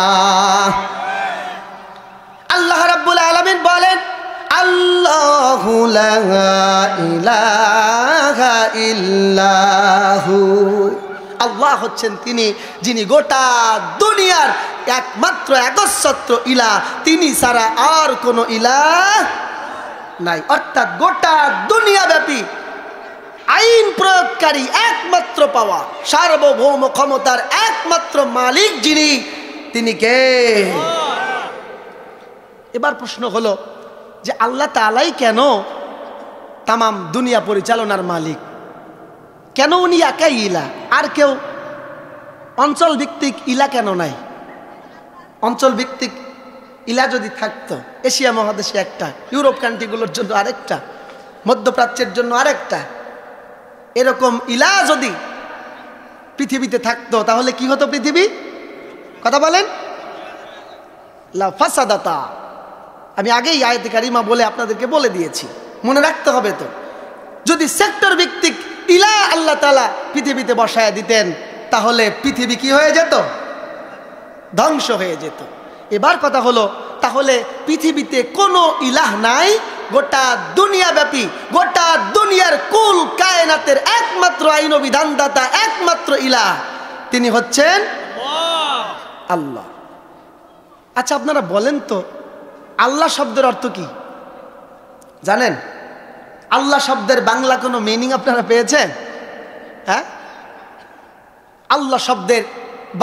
আল্লাহ রাব্বুল আলামিন বলেন, আল্লাহু লা ইলাহা ইল্লাহু, আল্লাহ হচ্ছেন তিনি যিনি গোটা দুনিয়ার একমাত্র একচ্ছত্র ইলাহ, তিনি ছাড়া আর কোনো ইলাহ নাই। অর্থাৎ গোটা দুনিয়াব্যাপী আইন প্রয়োগকারী একমাত্র পাওয়া, সার্বভৌম ক্ষমতার একমাত্র মালিক যিনি, তিনি কে? এবার প্রশ্ন হলো যে আল্লাহ তাআলাই কেন তামাম দুনিয়া পরিচালনার মালিক? কেন উনি একাই ইলা? আর কেউ অঞ্চল ভিত্তিক ইলা কেন নাই? অঞ্চল ভিত্তিক ইলা যদি থাকতো, এশিয়া মহাদেশে একটা, ইউরোপ কান্ট্রিগুলোর জন্য আরেকটা, মধ্যপ্রাচ্যের জন্য আরেকটা, এরকম ইলা যদি পৃথিবীতে থাকতো, তাহলে কি হতো পৃথিবী? কথা বলেন। লা ফাসাদাতা। আমি আগেই আয়াতে কারিমা বলে আপনাদেরকে বলে দিয়েছি, মনে রাখতে হবে। তো যদি সেক্টর ভিত্তিক ইলা আল্লাহ তাআলা পৃথিবীতে বসায় দিতেন, তাহলে পৃথিবী কি হয়ে যেত? ধ্বংস হয়ে যেত। এবার কথা হলো, তাহলে পৃথিবীতে কোনো ইলাহ নাই, গোটা দুনিয়াব্যাপী, গোটা দুনিয়ার কুল কায়নাতের একমাত্র আইন ও বিধানদাতা, একমাত্র ইলাহ, তিনি হচ্ছেন আল্লাহ। আচ্ছা, আপনারা বলেন তো, আল্লাহ শব্দের অর্থ কি জানেন? আল্লাহ শব্দের বাংলা কোনো মিনিং আপনারা পেয়েছেন? হ্যাঁ, আল্লাহ শব্দের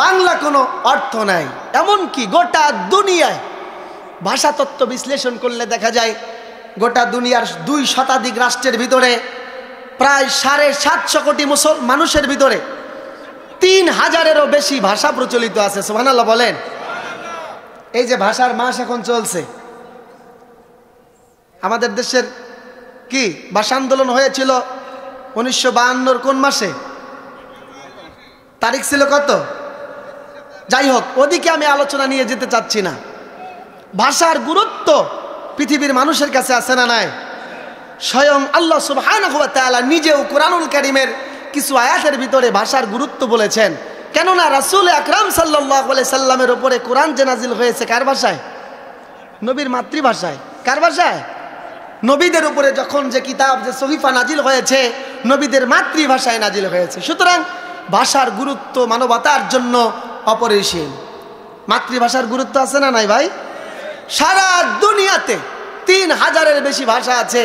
বাংলা কোনো অর্থ নাই। এমনকি গোটা দুনিয়ায় ভাষাতত্ত্ব বিশ্লেষণ করলে দেখা যায়, গোটা দুনিয়ার 2 শতাধিক রাষ্ট্রের ভিতরে প্রায় 750 কোটি মানুষের ভিতরে 3000-এরও বেশি ভাষা প্রচলিত আছে। সুবহানাল্লাহ বলেন। এই যে ভাষার মাস এখন চলছে, আমাদের দেশের কি ভাষা আন্দোলন হয়েছিল 1952 কোন মাসে? তারিখ ছিল কত? যাই হোক, ওদিকে আমি আলোচনা নিয়ে যেতে চাচ্ছি না। ভাষার গুরুত্ব পৃথিবীর মানুষের কাছে আছে না নাই? স্বয়ং আল্লাহ সুবহানাহু ওয়া তাআলা নিজেও কোরআনুল কারীমের কিছু আয়াতের ভিতরে ভাষার গুরুত্ব বলেছেন। কেননা রাসূল আকরাম সাল্লাল্লাহু আলাইহি সাল্লামের উপরে কোরআন যে নাজিল হয়েছে কার ভাষায়? নবীর মাতৃভাষায়। কার ভাষায়? নবীদের উপরে যখন যে কিতাব, যে সহিফা নাজিল হয়েছে, নবীদের মাতৃভাষায় নাজিল হয়েছে। সুতরাং ভাষার গুরুত্ব মানবতার জন্য অপরিসীম। মাতৃভাষার গুরুত্ব আছে না নাই ভাই? সারা দুনিয়াতে 3000-এর বেশি ভাষা আছে।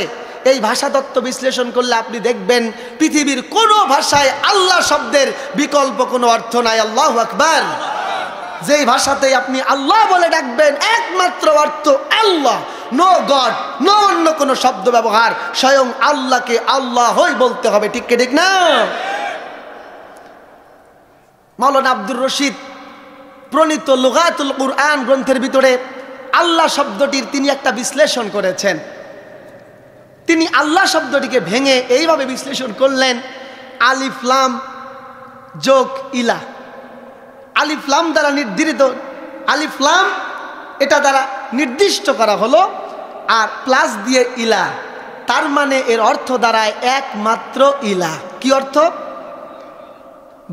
এই ভাষা তত্ত্ব বিশ্লেষণ করলে আপনি দেখবেন পৃথিবীর কোনো ভাষায় আল্লাহ শব্দের বিকল্প কোনো অর্থ নাই। আল্লাহু আকবার। যেই ভাষাতেই আপনি আল্লাহ বলে ডাকবেন, একমাত্র অর্থ আল্লাহ, নো গড, নো অন্য কোনো শব্দ ব্যবহার, স্বয়ং আল্লাহকে আল্লাহই বলতে হবে। ঠিক ঠিক না? মাওলানা আব্দুর রশিদ প্রণীত লুগাতুল কুরআন গ্রন্থের ভিতরে আল্লাহ শব্দটির তিনি একটা বিশ্লেষণ করেছেন। তিনি আল্লাহ শব্দটিকে ভেঙে এইভাবে বিশ্লেষণ করলেন, আলিফ লাম যোগ ইলা। আলিফ লাম দ্বারা নির্ধারিত, আলিফ লাম এটা দ্বারা নির্দিষ্ট করা হলো, আর প্লাস দিয়ে ইলা, তার মানে এর অর্থ দাঁড়ায় একমাত্র ইলা। কি অর্থ?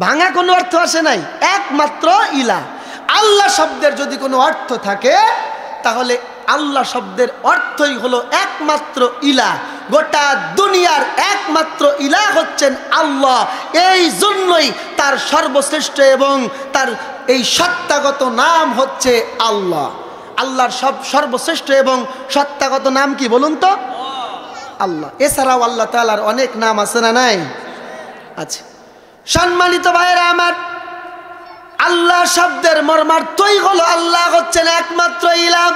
ভাঙা কোনো অর্থ আসে নাই, একমাত্র ইলা। আল্লাহ শব্দের যদি কোনো অর্থ থাকে, তাহলে আল্লাহ শব্দের অর্থই হলো একমাত্র ইলা। গোটা দুনিয়ার একমাত্র ইলা হচ্ছেন আল্লাহ। এই জন্যই তার সর্বশ্রেষ্ঠ এবং তার এই সত্তাগত নাম হচ্ছে আল্লাহ। আল্লাহর সর্বশ্রেষ্ঠ এবং সত্তাগত নাম কি বলুন তো? আল্লাহ। এছাড়াও আল্লাহ তাআলার অনেক নাম আছে না নাই? আছে। সম্মানিত ভাইয়েরা আমার, আল্লাহ শব্দের মর্মার্থই হলো আল্লাহ হচ্ছেন একমাত্র ইলাহ।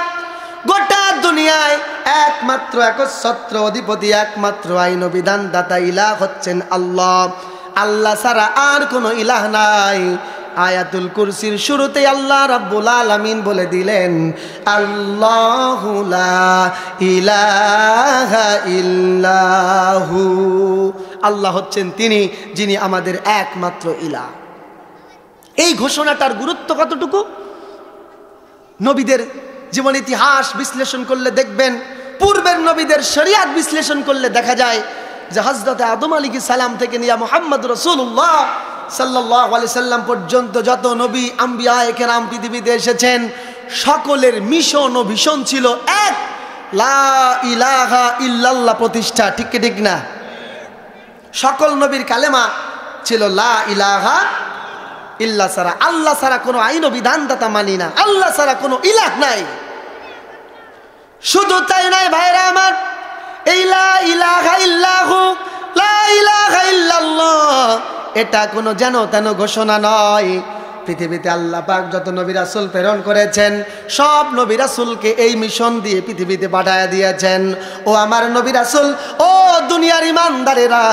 গোটা দুনিয়ায় একমাত্র একচ্ছত্র অধিপতি, একমাত্র আইন বিধান দাতা ইলাহ হচ্ছেন আল্লাহ। আল্লাহ ছাড়া আর কোনো ইলাহ নাই। আয়াতুল কুরসির শুরুতে আল্লাহ রাব্বুল আলামিন বলে দিলেন, আল্লাহু লা ইলাহা ইল্লাহু, আল্লাহ হচ্ছেন তিনি যিনি আমাদের একমাত্র ইলাহ। এই ঘোষণাটার গুরুত্ব কতটুকু? নবীদের জীবন ইতিহাস বিশ্লেষণ করলে দেখবেন, পূর্বের নবীদের শরিয়াত বিশ্লেষণ করলে দেখা যায় যে হযরত আদম আলাইহিস সালাম থেকে নিয়ে মুহাম্মদ রাসূলুল্লাহ সাল্লাল্লাহু আলাইহি সাল্লাম পর্যন্ত যত নবী আম্বিয়ায়ে কেরাম পৃথিবীতে এসেছেন, সকলের মিশন ও ভিশন ছিল এক, লা ইলাহা ইল্লাল্লাহ প্রতিষ্ঠা। ঠিক কি ঠিক না? সকল নবীর কালেমা ছিল লা ইলাহা ইল্লাহ ছাড়া, আল্লাহ ছাড়া কোনো আইন ও বিধানদাতা মানি না, আল্লাহ ছাড়া কোনো ইলাহ নাই। শুধু তাই নাই ভাইরা আমার, এই লা ইলাহা ইল্লাহু, লা ইলাহা ইল্লাল্লাহ, এটা কোনো যেন তেন ঘোষণা নয়। পৃথিবীতে আল্লাহ পাক যত নবী রাসূল প্রেরণ করেছেন, সব নবী রাসূলকে এই মিশন দিয়ে পৃথিবীতে পাঠায়া দিয়েছেন। ও আমার নবী রাসূল, ও দুনিয়ার ইমানদারেরা,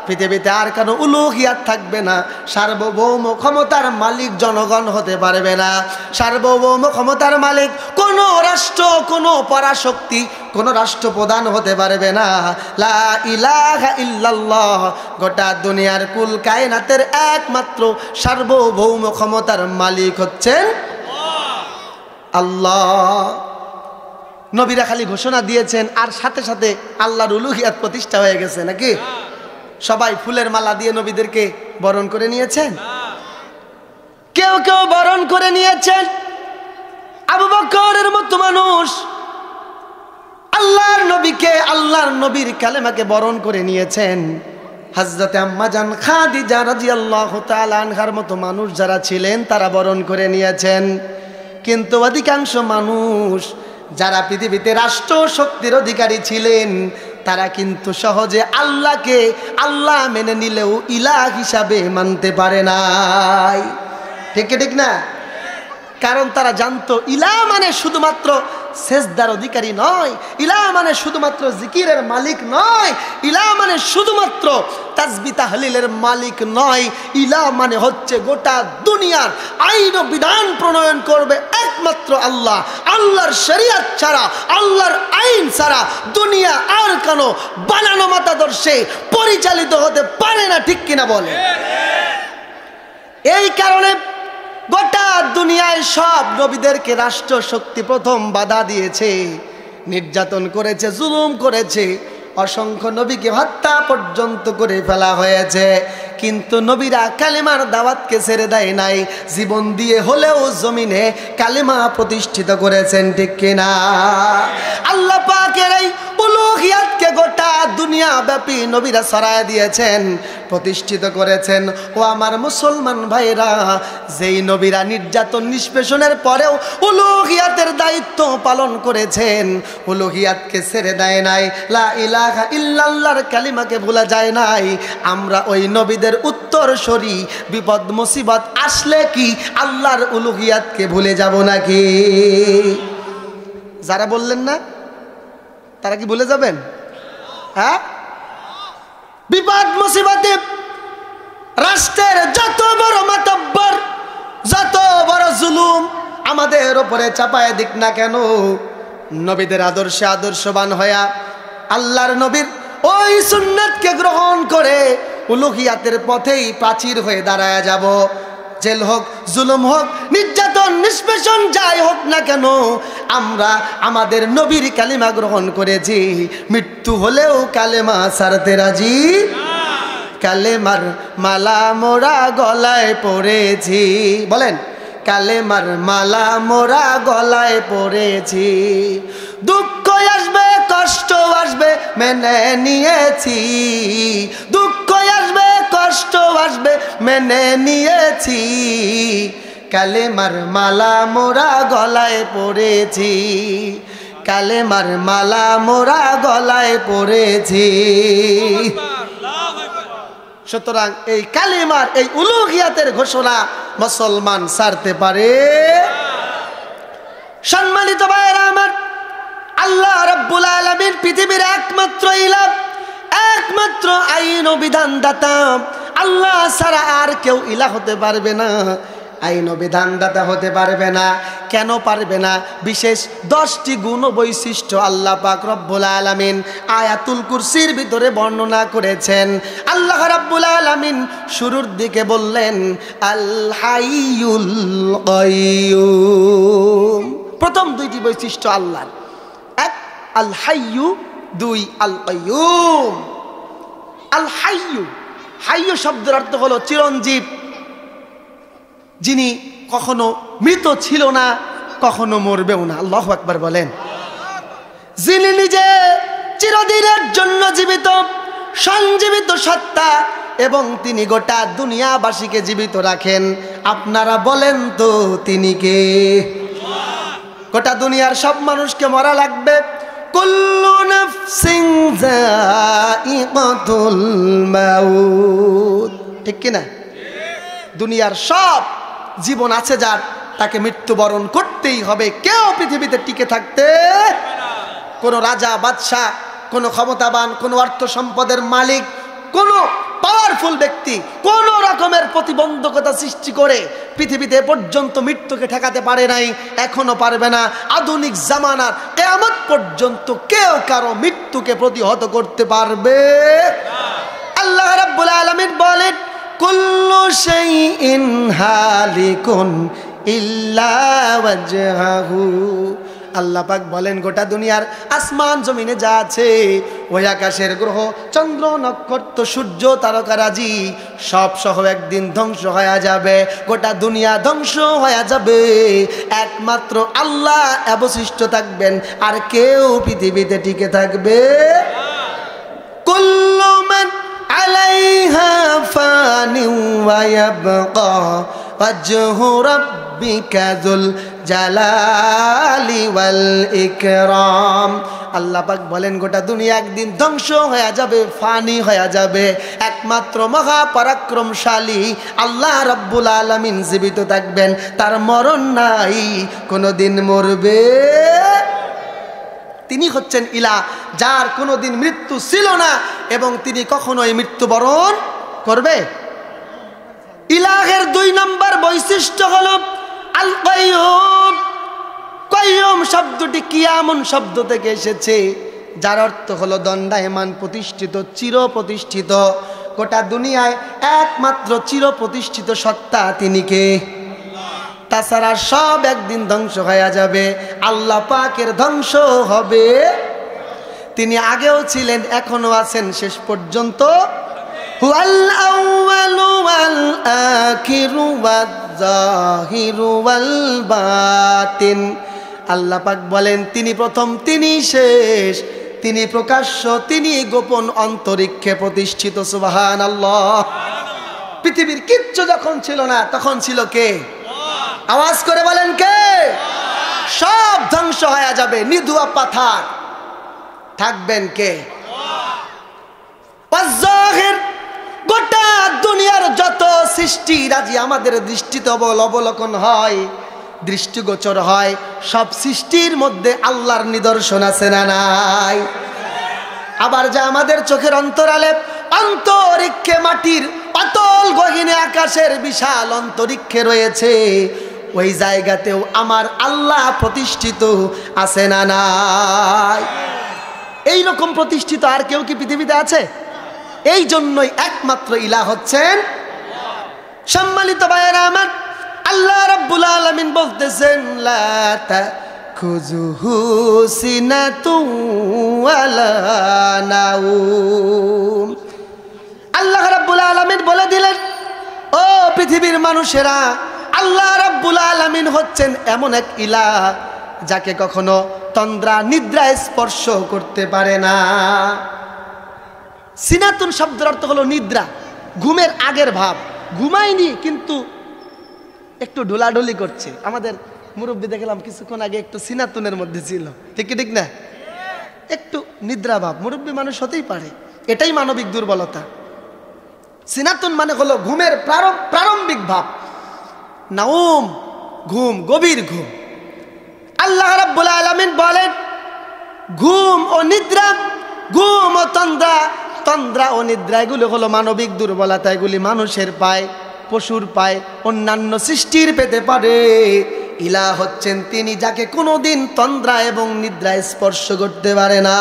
পৃথিবীতে আর কোনো উলুহিয়াত থাকবে না। সার্বভৌম ক্ষমতার মালিক জনগণ হতে পারবে না। সার্বভৌম ক্ষমতার মালিক কোনো রাষ্ট্র, কোনো পরাশক্তি, কোনো রাষ্ট্রপ্রধান হতে পারবে না। লা ইলাহা ইল্লাল্লাহ, গোটা দুনিয়ার কুল কায়নাতের একমাত্র সার্বভৌম ক্ষমতার মালিক হচ্ছেন আল্লাহ। নবীরা খালি ঘোষণা দিয়েছেন আর সাথে সাথে আল্লাহর উলুহিয়াত প্রতিষ্ঠা হয়ে গেছে নাকি? সবাই ফুলের মালা দিয়ে নবীদেরকে বরণ করে নিয়েছেন? কেউ কেউ বরণ করে নিয়েছেন। আবু বকরের মতো মানুষ আল্লাহর নবীকে, আল্লাহর নবীর কালেমাকে বরণ করে নিয়েছেন। হযরত আম্মা জান খাদিজা রাদিয়াল্লাহু তাআলা আনহার মতো মানুষ যারা ছিলেন তারা বরণ করে নিয়েছেন। কিন্তু অধিকাংশ মানুষ যারা পৃথিবীতে রাষ্ট্র শক্তির অধিকারী ছিলেন, তারা কিন্তু সহজে আল্লাহকে আল্লাহ মেনে নিলেও ইলাহ হিসাবে মানতে পারে নাই। ঠিক ঠিক না? কারণ তারা জানতো ইলাহ মানে শুধুমাত্র সেজদার অধিকারী নয়, ইলাহ মানে শুধুমাত্র জিকিরের মালিক নয়, ইলাহ মানে শুধুমাত্র তাসবিহ তাহলিলের মালিক নয়, ইলাহ মানে হচ্ছে গোটা দুনিয়ার আইন ও বিধান প্রণয়ন করবে একমাত্র আল্লাহ। আল্লাহর শরীয়ত ছাড়া, আল্লাহর আইন ছাড়া দুনিয়া আর কোনো বানানো মতাদর্শে পরিচালিত হতে পারে না। ঠিক কিনা বলে? এই কারণে গোটা দুনিয়ায় সব নবীদেরকে রাষ্ট্র শক্তি প্রথম বাধা দিয়েছে, নির্যাতন করেছে, জুলুম করেছে, অসংখ্য নবীকে হত্যা পর্যন্ত করে ফেলা হয়েছে। কিন্তু নবীরা কালেমার দাওয়াতকে ছেড়ে দেয় নাই, জীবন দিয়ে হলেও জমিনে কালেমা প্রতিষ্ঠিত করেছেন। ঠিক কিনা? আল্লাহ পাকের এই উলুহিয়াতকে গোটা দুনিয়া ব্যাপী নবীরা ছড়ায় দিয়েছেন, প্রতিষ্ঠিত করেছেন। ও আমার মুসলমান ভাইরা, যেই নবীরা নির্যাতন নিষ্পেষণের পরেও উলুহিয়াতের দায়িত্ব পালন করেছেন, উলুহিয়াতকে ছেড়ে দেয় নাই, লা ইলাহা ইল্লাল্লাহর কালিমাকে ভুলা যায় নাই, আমরা ওই নবীদের উত্তরসূরি বিপদ মুসিবত আসলে কি আল্লাহর উলুহিয়াতকে ভুলে যাব নাকি? যারা বললেন না তারা কি ভুলে যাবেন? হ্যাঁ, বিপদ মুসিবতে রাষ্ট্রের যত বড় মাতব্বর, যত বড় জুলুম আমাদের উপরে চাপায় দিক না কেন, নবীদের আদর্শে আদর্শবান হয়া আল্লাহর নবীর ওই সুন্নাতকে গ্রহণ করে উলুহিয়াতের পথেই প্রাচীর হয়ে দাঁড়ায় যাব। জেল হোক, জুলুম হোক, নির্যাতন নিষ্পেষণ যাই হোক না কেন, আমরা আমাদের নবীর কালিমা গ্রহণ করেছি। মৃত্যু হলেও কালেমা ছাড়তে রাজি। কালেমার মালা মোরা গলায় পড়েছি, বলেন, কালেমার মালা মোরা গলায় পড়েছি। দুঃখ আসবে, কষ্ট আসবে, মেনে নিয়েছি। দুঃখ আসবে, কষ্ট আসবে, মেনে নিয়েছি। কালেমার মালা মোরা গলায় পড়েছি, কালেমার মালা মোরা গলায় পড়েছি। সুতরাং এই কালেমার এই উলুহিয়াতের ঘোষণা মুসলমান ছাড়তে পারে? সম্মানিত ভাইয়েরা আমার, আল্লাহ রাব্বুল আলামিন পৃথিবীর একমাত্র ইলাহ, একমাত্র আইন ও বিধানদাতা। আল্লাহ ছাড়া আর কেউ ইলাহ হতে পারবে না, আইন ও বিধানদাতা হতে পারবে না। কেন পারবে না? বিশেষ 10টি গুণ ও বৈশিষ্ট্য আল্লাহ পাক রব্বুল আলামিন আয়াতুল কুরসির ভিতরে বর্ণনা করেছেন। আল্লাহ রাব্বুল আলামিন শুরুর দিকে বললেন আল হাইয়ুল কাইয়ুম। প্রথম 2টি বৈশিষ্ট্য আল্লাহর, 1 আল হাইয়ু, 2 আল কাইয়ুম। আল হাইয়ু, হাইয়ু শব্দের অর্থ হলো চিরঞ্জীব, যিনি কখনো মৃত ছিল না, কখনো মরবেও না। আল্লাহু আকবার বলেন। যিনি নিজে চিরদিনের জন্য জীবিত, সঞ্জীবিত সত্তা, এবং তিনি গোটা দুনিয়াবাসীকে জীবিত রাখেন। আপনারা বলেন তো তিনি কে? গোটা দুনিয়ার সব মানুষকে মরা লাগবে। কুল্লু নাফসিন যায়িকাতুল মাউত, ঠিক কি না? দুনিয়ার সব জীবন আছে যার, তাকে মৃত্যুবরণ করতেই হবে। কেউ পৃথিবীতে টিকে থাকতে, কোন রাজা বাদশাহ, কোন ক্ষমতাবান, কোন অর্থ সম্পদের মালিক, কোন পাওয়ারফুল ব্যক্তি কোন রকমের প্রতিবন্ধকতা সৃষ্টি করে পৃথিবীতে পর্যন্ত মৃত্যুকে ঠেকাতে পারে নাই, এখনো পারবে না। আধুনিক জামানার কিয়ামত পর্যন্ত কেউ কারো মৃত্যুকে প্রতিহত করতে পারবে না। আল্লাহ রাব্বুল আলামিন বলেন কুল্লু শাইইন হালিকুন ইল্লা ওয়াজহাহু। আল্লাহ পাক বলেন গোটা দুনিয়ার আসমান জমিনে যা আছে, ওই আকাশের গ্রহ, চন্দ্র, নক্ষত্র, সূর্য, তারকারাজি সব সহ একদিন ধ্বংস হয়ে যাবে। গোটা দুনিয়া ধ্বংস হয়ে যাবে, একমাত্র আল্লাহ অবশিষ্ট থাকবেন, আর কেউ পৃথিবীতে টিকে থাকবে কুল্লু মান আলাইহা ফানি ওয়া ইয়াবকা ওয়াজহু রাব্বিকা যুল জালালি ওয়াল ইকরাম। আল্লাহ পাক বলেন গোটা দুনিয়া একদিন ধ্বংস হয়ে যাবে, ফানি হয়ে যাবে, একমাত্র মহাপরাক্রমশালী আল্লাহ রাব্বুল আলামিন জীবিত থাকবেন, তার মরণ নাই, কোনোদিন মরবে। তিনি হচ্ছেন ইলাহ, যার কোনোদিন মৃত্যু ছিল না এবং তিনি কখনোই মৃত্যুবরণ করবে। ইলাহের 2 নম্বর বৈশিষ্ট্য হলো আল কাইয়ুম। কাইয়ুম শব্দটি কিয়ামুন শব্দ থেকে এসেছে, যার অর্থ হলো দণ্ডায়মান, প্রতিষ্ঠিত, চির প্রতিষ্ঠিত। গোটা দুনিয়ায় একমাত্র চির প্রতিষ্ঠিত সত্তা তিনি কে? তাছাড়া সব একদিন ধ্বংস হয়ে যাবে, আল্লাহ পাকের ধ্বংস হবে। তিনি আগেও ছিলেন, এখনো আছেন, শেষ পর্যন্ত। হুয়াল আউয়ালু ওয়াল আখিরু ওয়াজ জাহিরু ওয়াল বাতিন। আল্লাহ পাক বলেন তিনি প্রথম, তিনি শেষ, তিনি প্রকাশ্য, তিনি গোপন, অন্তরিক্ষে প্রতিষ্ঠিত। সুবহানাল্লাহ। পৃথিবীর কিচ্ছু যখন ছিল না, তখন ছিল কে? আওয়াজ করে বলেন কে? সব ধ্বংস হয়ে যাবে, নিধুয়া পাথর, থাকবেন কে? ওয়াজ-জাহির। গোটা দুনিয়ার যত সৃষ্টি রাজি আমাদের দৃষ্টিতে অবলোকন হয়, দৃষ্টিগোচর হয়, সব সৃষ্টির মধ্যে আল্লাহর নিদর্শন আছে না নাই? আবার যা আমাদের চোখের অন্তরালে, অন্তরিক্ষে, মাটির অতল গহীনে আকাশের বিশাল অন্তরিক্ষে রয়েছে, ওই জায়গাতেও আমার আল্লাহ প্রতিষ্ঠিত আছে না নাই? এই রকম প্রতিষ্ঠিত আর কেউ কি পৃথিবীতে আছে? এই জন্যই একমাত্র ইলাহ হচ্ছেন। সম্মানিত ভাইয়েরা আমার, আল্লাহ রাব্বুল আলামিন বলতেছেন লা তাখুযুহু সিনাতুন ওয়ালা নাউম। আল্লাহ রাব্বুল আলামিন বলে দিলেন, ও পৃথিবীর মানুষেরা, আল্লাহ রাব্বুল আলামিন হচ্ছেন এমন এক ইলাহ যাকে কখনো তন্দ্রা নিদ্রা স্পর্শ করতে পারে না। সিনাতুন শব্দের অর্থ হলো নিদ্রা, ঘুমের আগের ভাব। ঘুমায়নি কিন্তু একটু ঢোলাঢুলি করছে। আমাদের মুরব্বী দেখলাম কিছুক্ষণ আগে একটু সিনাতুনের মধ্যে ছিল, ঠিক কি ঠিক না? একটু নিদ্রা ভাব, মুরব্বী মানুষ হতেই পারে, এটাই মানবিক দুর্বলতা। সিনাতুন মানে হলো ঘুমের প্রারম্ভিক ভাব। নাউম, ঘুম, গভীর ঘুম। আল্লাহ রাব্বুল আলামিন বলেন ঘুম ও নিদ্রা, ঘুম ও তন্দ্রা, তন্দ্রা ও নিদ্রা এগুলো হলো মানবিক দুর্বলতা, এগুলি মানুষের পায়, পশুর পায়, অন্যান্য সৃষ্টির পেতে পারে। ইলাহ হচ্ছেন তিনি যাকে কোনোদিন তন্দ্রা এবং নিদ্রায় স্পর্শ করতে পারে না।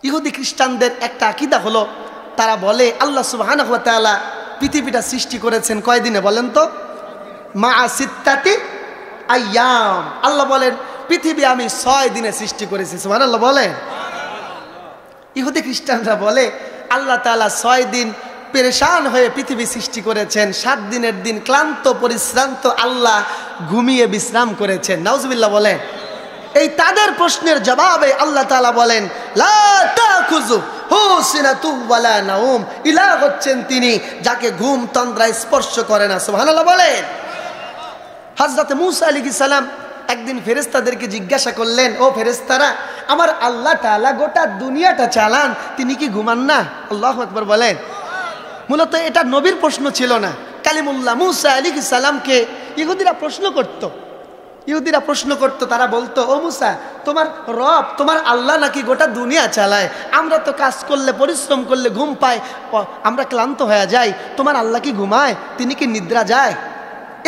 ইহুদি খ্রিস্টানদের একটা আকীদা হলো, তারা বলে আল্লাহ সুবহানাহু ওয়া তাআলা পৃথিবীটা সৃষ্টি করেছেন কয়দিনে বলেন তো? মা সিত্তাতি আইয়াম। আল্লাহ বলেন পৃথিবী আমি 6 দিনে সৃষ্টি করেছি। সুবহানাল্লাহ বলেন। ইহুদি খ্রিস্টানরা বলে আল্লাহ তাআলা 6 দিন পেরেশান হয়ে পৃথিবী সৃষ্টি করেছেন, 7 দিনের দিন ক্লান্ত পরিশ্রান্ত আল্লাহ ঘুমিয়ে বিশ্রাম করেছেন। নাউজুবিল্লাহ বলেন। এই তাদের প্রশ্নের জবাবে আল্লাহ তাআলা বলেন লা তাখুযু হুসিনাতু ওয়ালা নাউম। ইলাহ হচ্ছেন তিনি যাকে ঘুম তন্দ্রা স্পর্শ করে না। সুবহানাল্লাহ বলেন। হযরত মূসা আলাইহিস সালাম একদিন ফেরেশতাদেরকে জিজ্ঞাসা করলেন, ও ফেরেশতারা, আমার আল্লাহ তাআলা গোটা দুনিয়াটা চালান, তিনি কি ঘুমান না? আল্লাহু আকবার বলেন। মূলত এটা নবীর প্রশ্ন ছিল না, কালিমুল্লাহ মূসা আলাইহিস সালামকে ইহুদিরা প্রশ্ন করত। তারা বলতো, ও মূসা, তোমার রব, তোমার আল্লাহ নাকি গোটা দুনিয়া চালায়, আমরা তো কাজ করলে পরিশ্রম করলে ঘুম পাই, আমরা ক্লান্ত হয়ে যাই, তোমার আল্লাহ কি ঘুমায়? তিনি কি নিদ্রা যায়?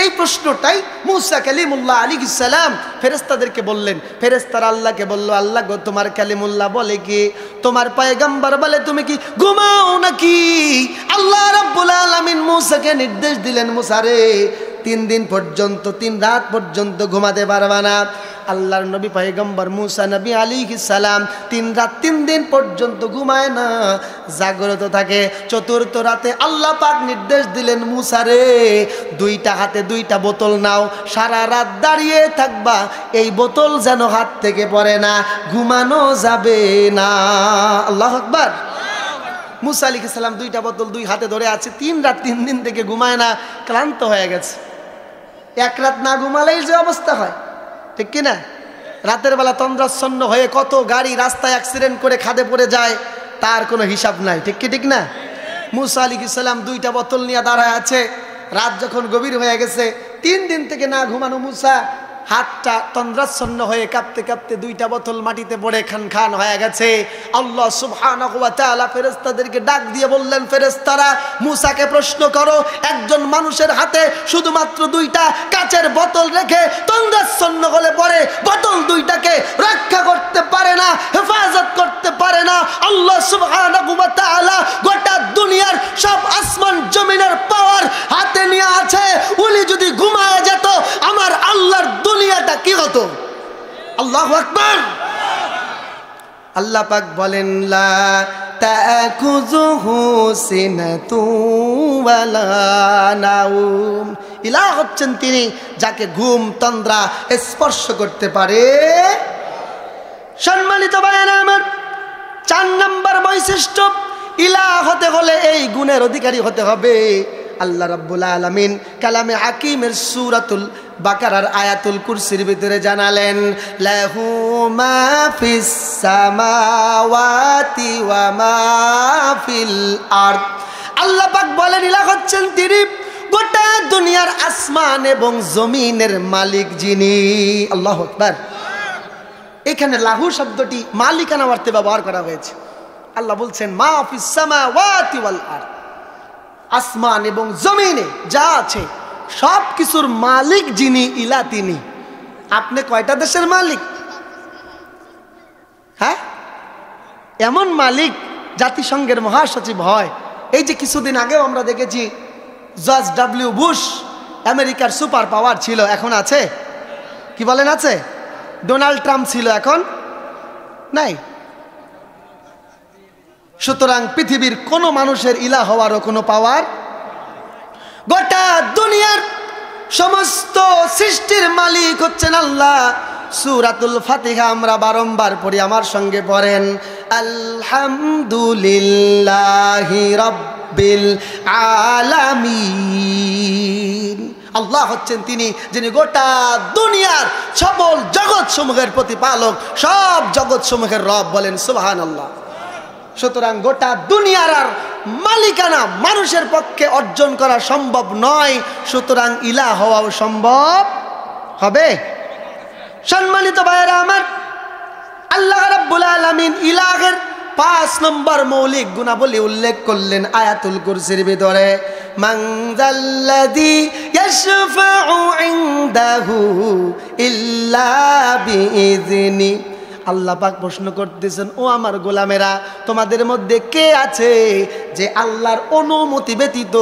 এই প্রশ্নটাই মূসা কালিমুল্লাহ আলাইহিস সালাম ফেরেশতাদেরকে বললেন। ফেরেশতারা আল্লাহকে বলল, আল্লাহ গো, তোমার কালিমুল্লাহ বলে কি, তোমার পয়গম্বর বলে তুমি কি ঘুমাও নাকি? আল্লাহ রাব্বুল আলামিন মূসাকে নির্দেশ দিলেন, মূসা রে, 3 দিন পর্যন্ত 3 রাত পর্যন্ত ঘুমাতে পারবা না। আল্লাহর নবী পয়গম্বর মূসা নবী আলাইহিস সালাম 3 রাত 3 দিন পর্যন্ত ঘুমায় না, জাগ্রত থাকে। 4র্থ রাতে আল্লাহ পাক নির্দেশ দিলেন, মূসা রে, 2টা হাতে 2টা বোতল নাও, সারা রাত দাঁড়িয়ে থাকবা, এই বোতল যেন হাত থেকে পড়ে না, ঘুমানো যাবে না। আল্লাহু আকবার। মূসা আলাইহিস সালাম 2টা বোতল 2 হাতে ধরে আছে, 3 রাত 3 দিন থেকে ঘুমায় না, ক্লান্ত হয়ে গেছে। 1 রাত না ঘুমালেই যে অবস্থা হয়, ঠিক কিনা? রাতের বেলা তন্দ্রাচ্ছন্ন হয়ে কত গাড়ি রাস্তায় অ্যাক্সিডেন্ট করে খাদে পড়ে যায়, তার কোনো হিসাব নাই, ঠিক কি ঠিক না? মূসা আলাইহিস সালাম 2টা বোতল নিয়ে দাঁড়ায় আছে। রাত যখন গভীর হয়ে গেছে, 3 দিন থেকে না ঘুমানো মূসা হাতটা তন্দ্রাচ্ছন্ন হয়ে কাঁপতে কাঁপতে 2টা বোতল মাটিতে পড়ে খান হয়ে গেছে। আল্লাহ সুবহানাহু ওয়া তাআলা ফেরেশতাদেরকে ডাক দিয়ে বললেন, ফেরেশতারা মূসাকে প্রশ্ন করো, একজন মানুষের হাতে শুধুমাত্র 2টা কাচের বোতল রেখে তন্দ্রাচ্ছন্ন হলে পরে বোতল 2টাকে রক্ষা করতে পারে না, হেফাজত করতে পারে না। আল্লাহ সুবহানাহু ওয়া তাআলা গোটা দুনিয়ার সব আসমান জমিনের পাওয়ার হাতে নিয়ে আছে, উনি যদি ঘুমায় যেত আমার আল্লাহর দুনিয়াটা কি হতো? আল্লাহু আকবার। আল্লাহ পাক বলেন লা তাখুযুহু সিনাতু ওয়ালা নাউম। ইলাহ হচ্ছেন তিনি যাকে ঘুম তন্দ্রা স্পর্শ করতে পারে। সম্মানিত ভাইয়েরা আমার, 4 নম্বর বৈশিষ্ট্য, ইলাহ হতে হলে এই গুণের অধিকারী হতে হবে। আল্লাহ রাব্বুল আলামিন কালামে হাকিমের সূরাতুল বাকারার আয়াতুল কুরসির ভিতরে জানালেন, লাহু মা ফিস সামাওয়াতি ওয়া মা ফিল আরদ। আল্লাহ পাক বলেন, ইলাহ হচ্ছেন তিনি গোটা দুনিয়ার আসমান এবং জমিনের মালিক যিনি। আল্লাহু আকবার। এখানে লাহু শব্দটি মালিকানা অর্থে ব্যবহার করা হয়েছে। আল্লাহ বলছেন মা ফিস সামাওয়াতি ওয়াল আরদ, আসমান এবং জমিনে যা আছে সব কিছুর মালিক যিনি, ইলা তিনি। আপনি কয়টা দেশের মালিক? হ্যাঁ, এমন মালিক জাতিসংঘের মহাসচিব হয়। এই যে কিছুদিন আগেও আমরা দেখেছি জর্জ ডব্লিউ বুশ আমেরিকার সুপার পাওয়ার ছিল, এখন আছে? কি বলেন আছে? ডোনাল্ড ট্রাম্প ছিল, এখন নাই। সুতরাং পৃথিবীর কোন মানুষের ইলা হওয়ারও কোনো পাওয়ার, গোটা দুনিয়ার সমস্ত সৃষ্টির মালিক হচ্ছেন আল্লাহ। সূরাতুল ফাতিহা আমরা বারংবার পড়ি, আমার সঙ্গে পড়েন, আলহামদুলিল্লাহি রাব্বিল আলামিন। আল্লাহ হচ্ছেন তিনি যিনি গোটা দুনিয়ার সকল জগৎ সমূহের প্রতিপালক, সব জগৎ সমূহের রব। বলেন সুবহানাল্লাহ। সুতরাং গোটা দুনিয়ার আর মালিকানা মানুষের পক্ষে অর্জন করা সম্ভব নয়, সুতরাং ইলাহ হওয়াও সম্ভব হবে। সম্মানিত ভাইয়েরা আমার, আল্লাহ রাব্বুল আলামিন ইলাহের 5 নম্বর মৌলিক গুণাবলী উল্লেখ করলেন আয়াতুল কুরসির ভিতরে, মান যাল্লাযী ইয়াশফাউ ইনদাহু ইল্লা বিইযনি। আল্লাহ পাক প্রশ্ন করতেছেন, ও আমার গোলামেরা, তোমাদের মধ্যে কে আছে যে আল্লাহর অনুমতি ব্যতীত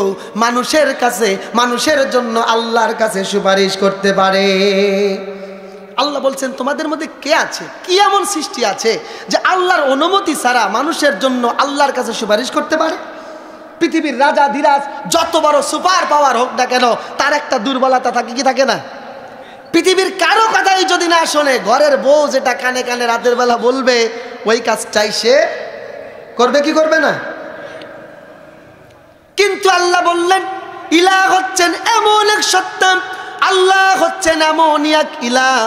মানুষের কাছে, মানুষের জন্য আল্লাহর কাছে সুপারিশ করতে পারে? আল্লাহ বলছেন তোমাদের মধ্যে কে আছে, কি এমন সৃষ্টি আছে যে আল্লাহর অনুমতি ছাড়া মানুষের জন্য আল্লাহর কাছে সুপারিশ করতে পারে? পৃথিবীর রাজা ধীরাজ যত বড় সুপার পাওয়ার হোক না কেন, তার একটা দুর্বলতা থাকে কি থাকে না? পৃথিবীর কারো কথাই যদি না শোনে, ঘরের বউ যেটা কানে কানে রাতের বেলা বলবে, ওই কাজটাই সে করবে কি করবে না? কিন্তু আল্লাহ বললেন, ইলাহ হচ্ছেন এমন এক সত্তা, আল্লাহ হচ্ছেন এমন এক ইলাহ,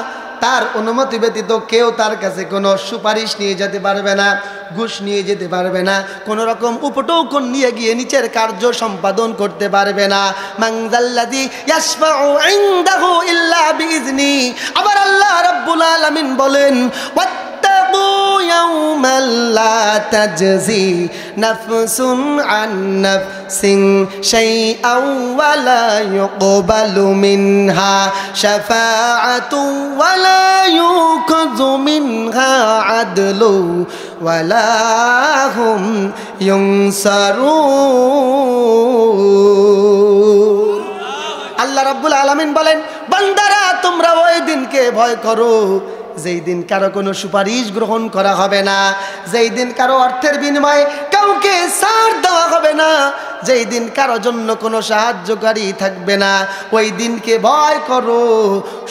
তার অনুমতি ব্যতীত কেউ তার কাছে কোনো সুপারিশ নিয়ে যেতে পারবে না, ঘুষ নিয়ে যেতে পারবে না, কোন রকম উপটৌকন নিয়ে গিয়ে নিচের কার্য সম্পাদন করতে পারবে না। মান যাল্লাযী ইয়াশফাউ ইনদাহু ইল্লা বিইযনি। আবার আল্লাহ রাব্বুল আলামিন বলেন, ওয়াত্তাকু ইয়াওমান লা তাজজি নাফসুন আন নাফসিন শাইআন ওয়া লা ইউকবালু মিনহা শাফাআতুন ওয়া লা ইউখাযু মিনহা আদলু ওয়া লা হুম ইউনসারুন। আল্লাহ রাব্বুল আলামিন বলেন, বান্দারা তোমরা ওই দিনকে ভয় করো যেই দিন কারো কোনো সুপারিশ গ্রহণ করা হবে না, যেই দিন কারো অর্থের বিনিময়ে কাউকে ছাড় দেওয়া হবে না, যেই দিন কারো জন্য কোনো সাহায্যকারী থাকবে না, ওই দিনকে ভয় করো।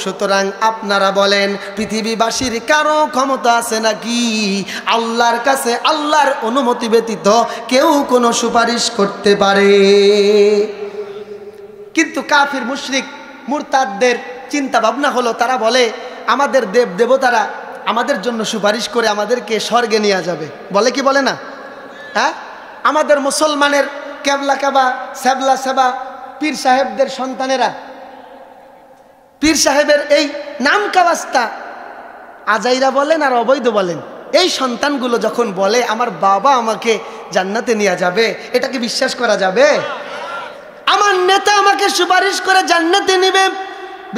সুতরাং আপনারা বলেন, পৃথিবীবাসীর কারো ক্ষমতা আছে নাকি আল্লাহর কাছে আল্লাহর অনুমতি ব্যতীত কেউ কোনো সুপারিশ করতে পারে? কিন্তু কাফির মুশরিক মুরতাদদের চিন্তা ভাবনা হলো, তারা বলে আমাদের দেব দেবতারা আমাদের জন্য সুপারিশ করে আমাদেরকে স্বর্গে নিয়ে যাবে। বলে কি বলে না? হ্যাঁ, আমাদের মুসলমানের কেবলা কাবা সেবলা সেবা পীর সাহেবদের সন্তানেরা, পীর সাহেবের এই নাম কাওয়াস্তা আজাইরা বলেন আর অবৈধ বলেন, এই সন্তানগুলো যখন বলে আমার বাবা আমাকে জান্নাতে নিয়ে যাবে, এটা কি বিশ্বাস করা যাবে? আমার নেতা আমাকে সুপারিশ করে জান্নাতে নিবে,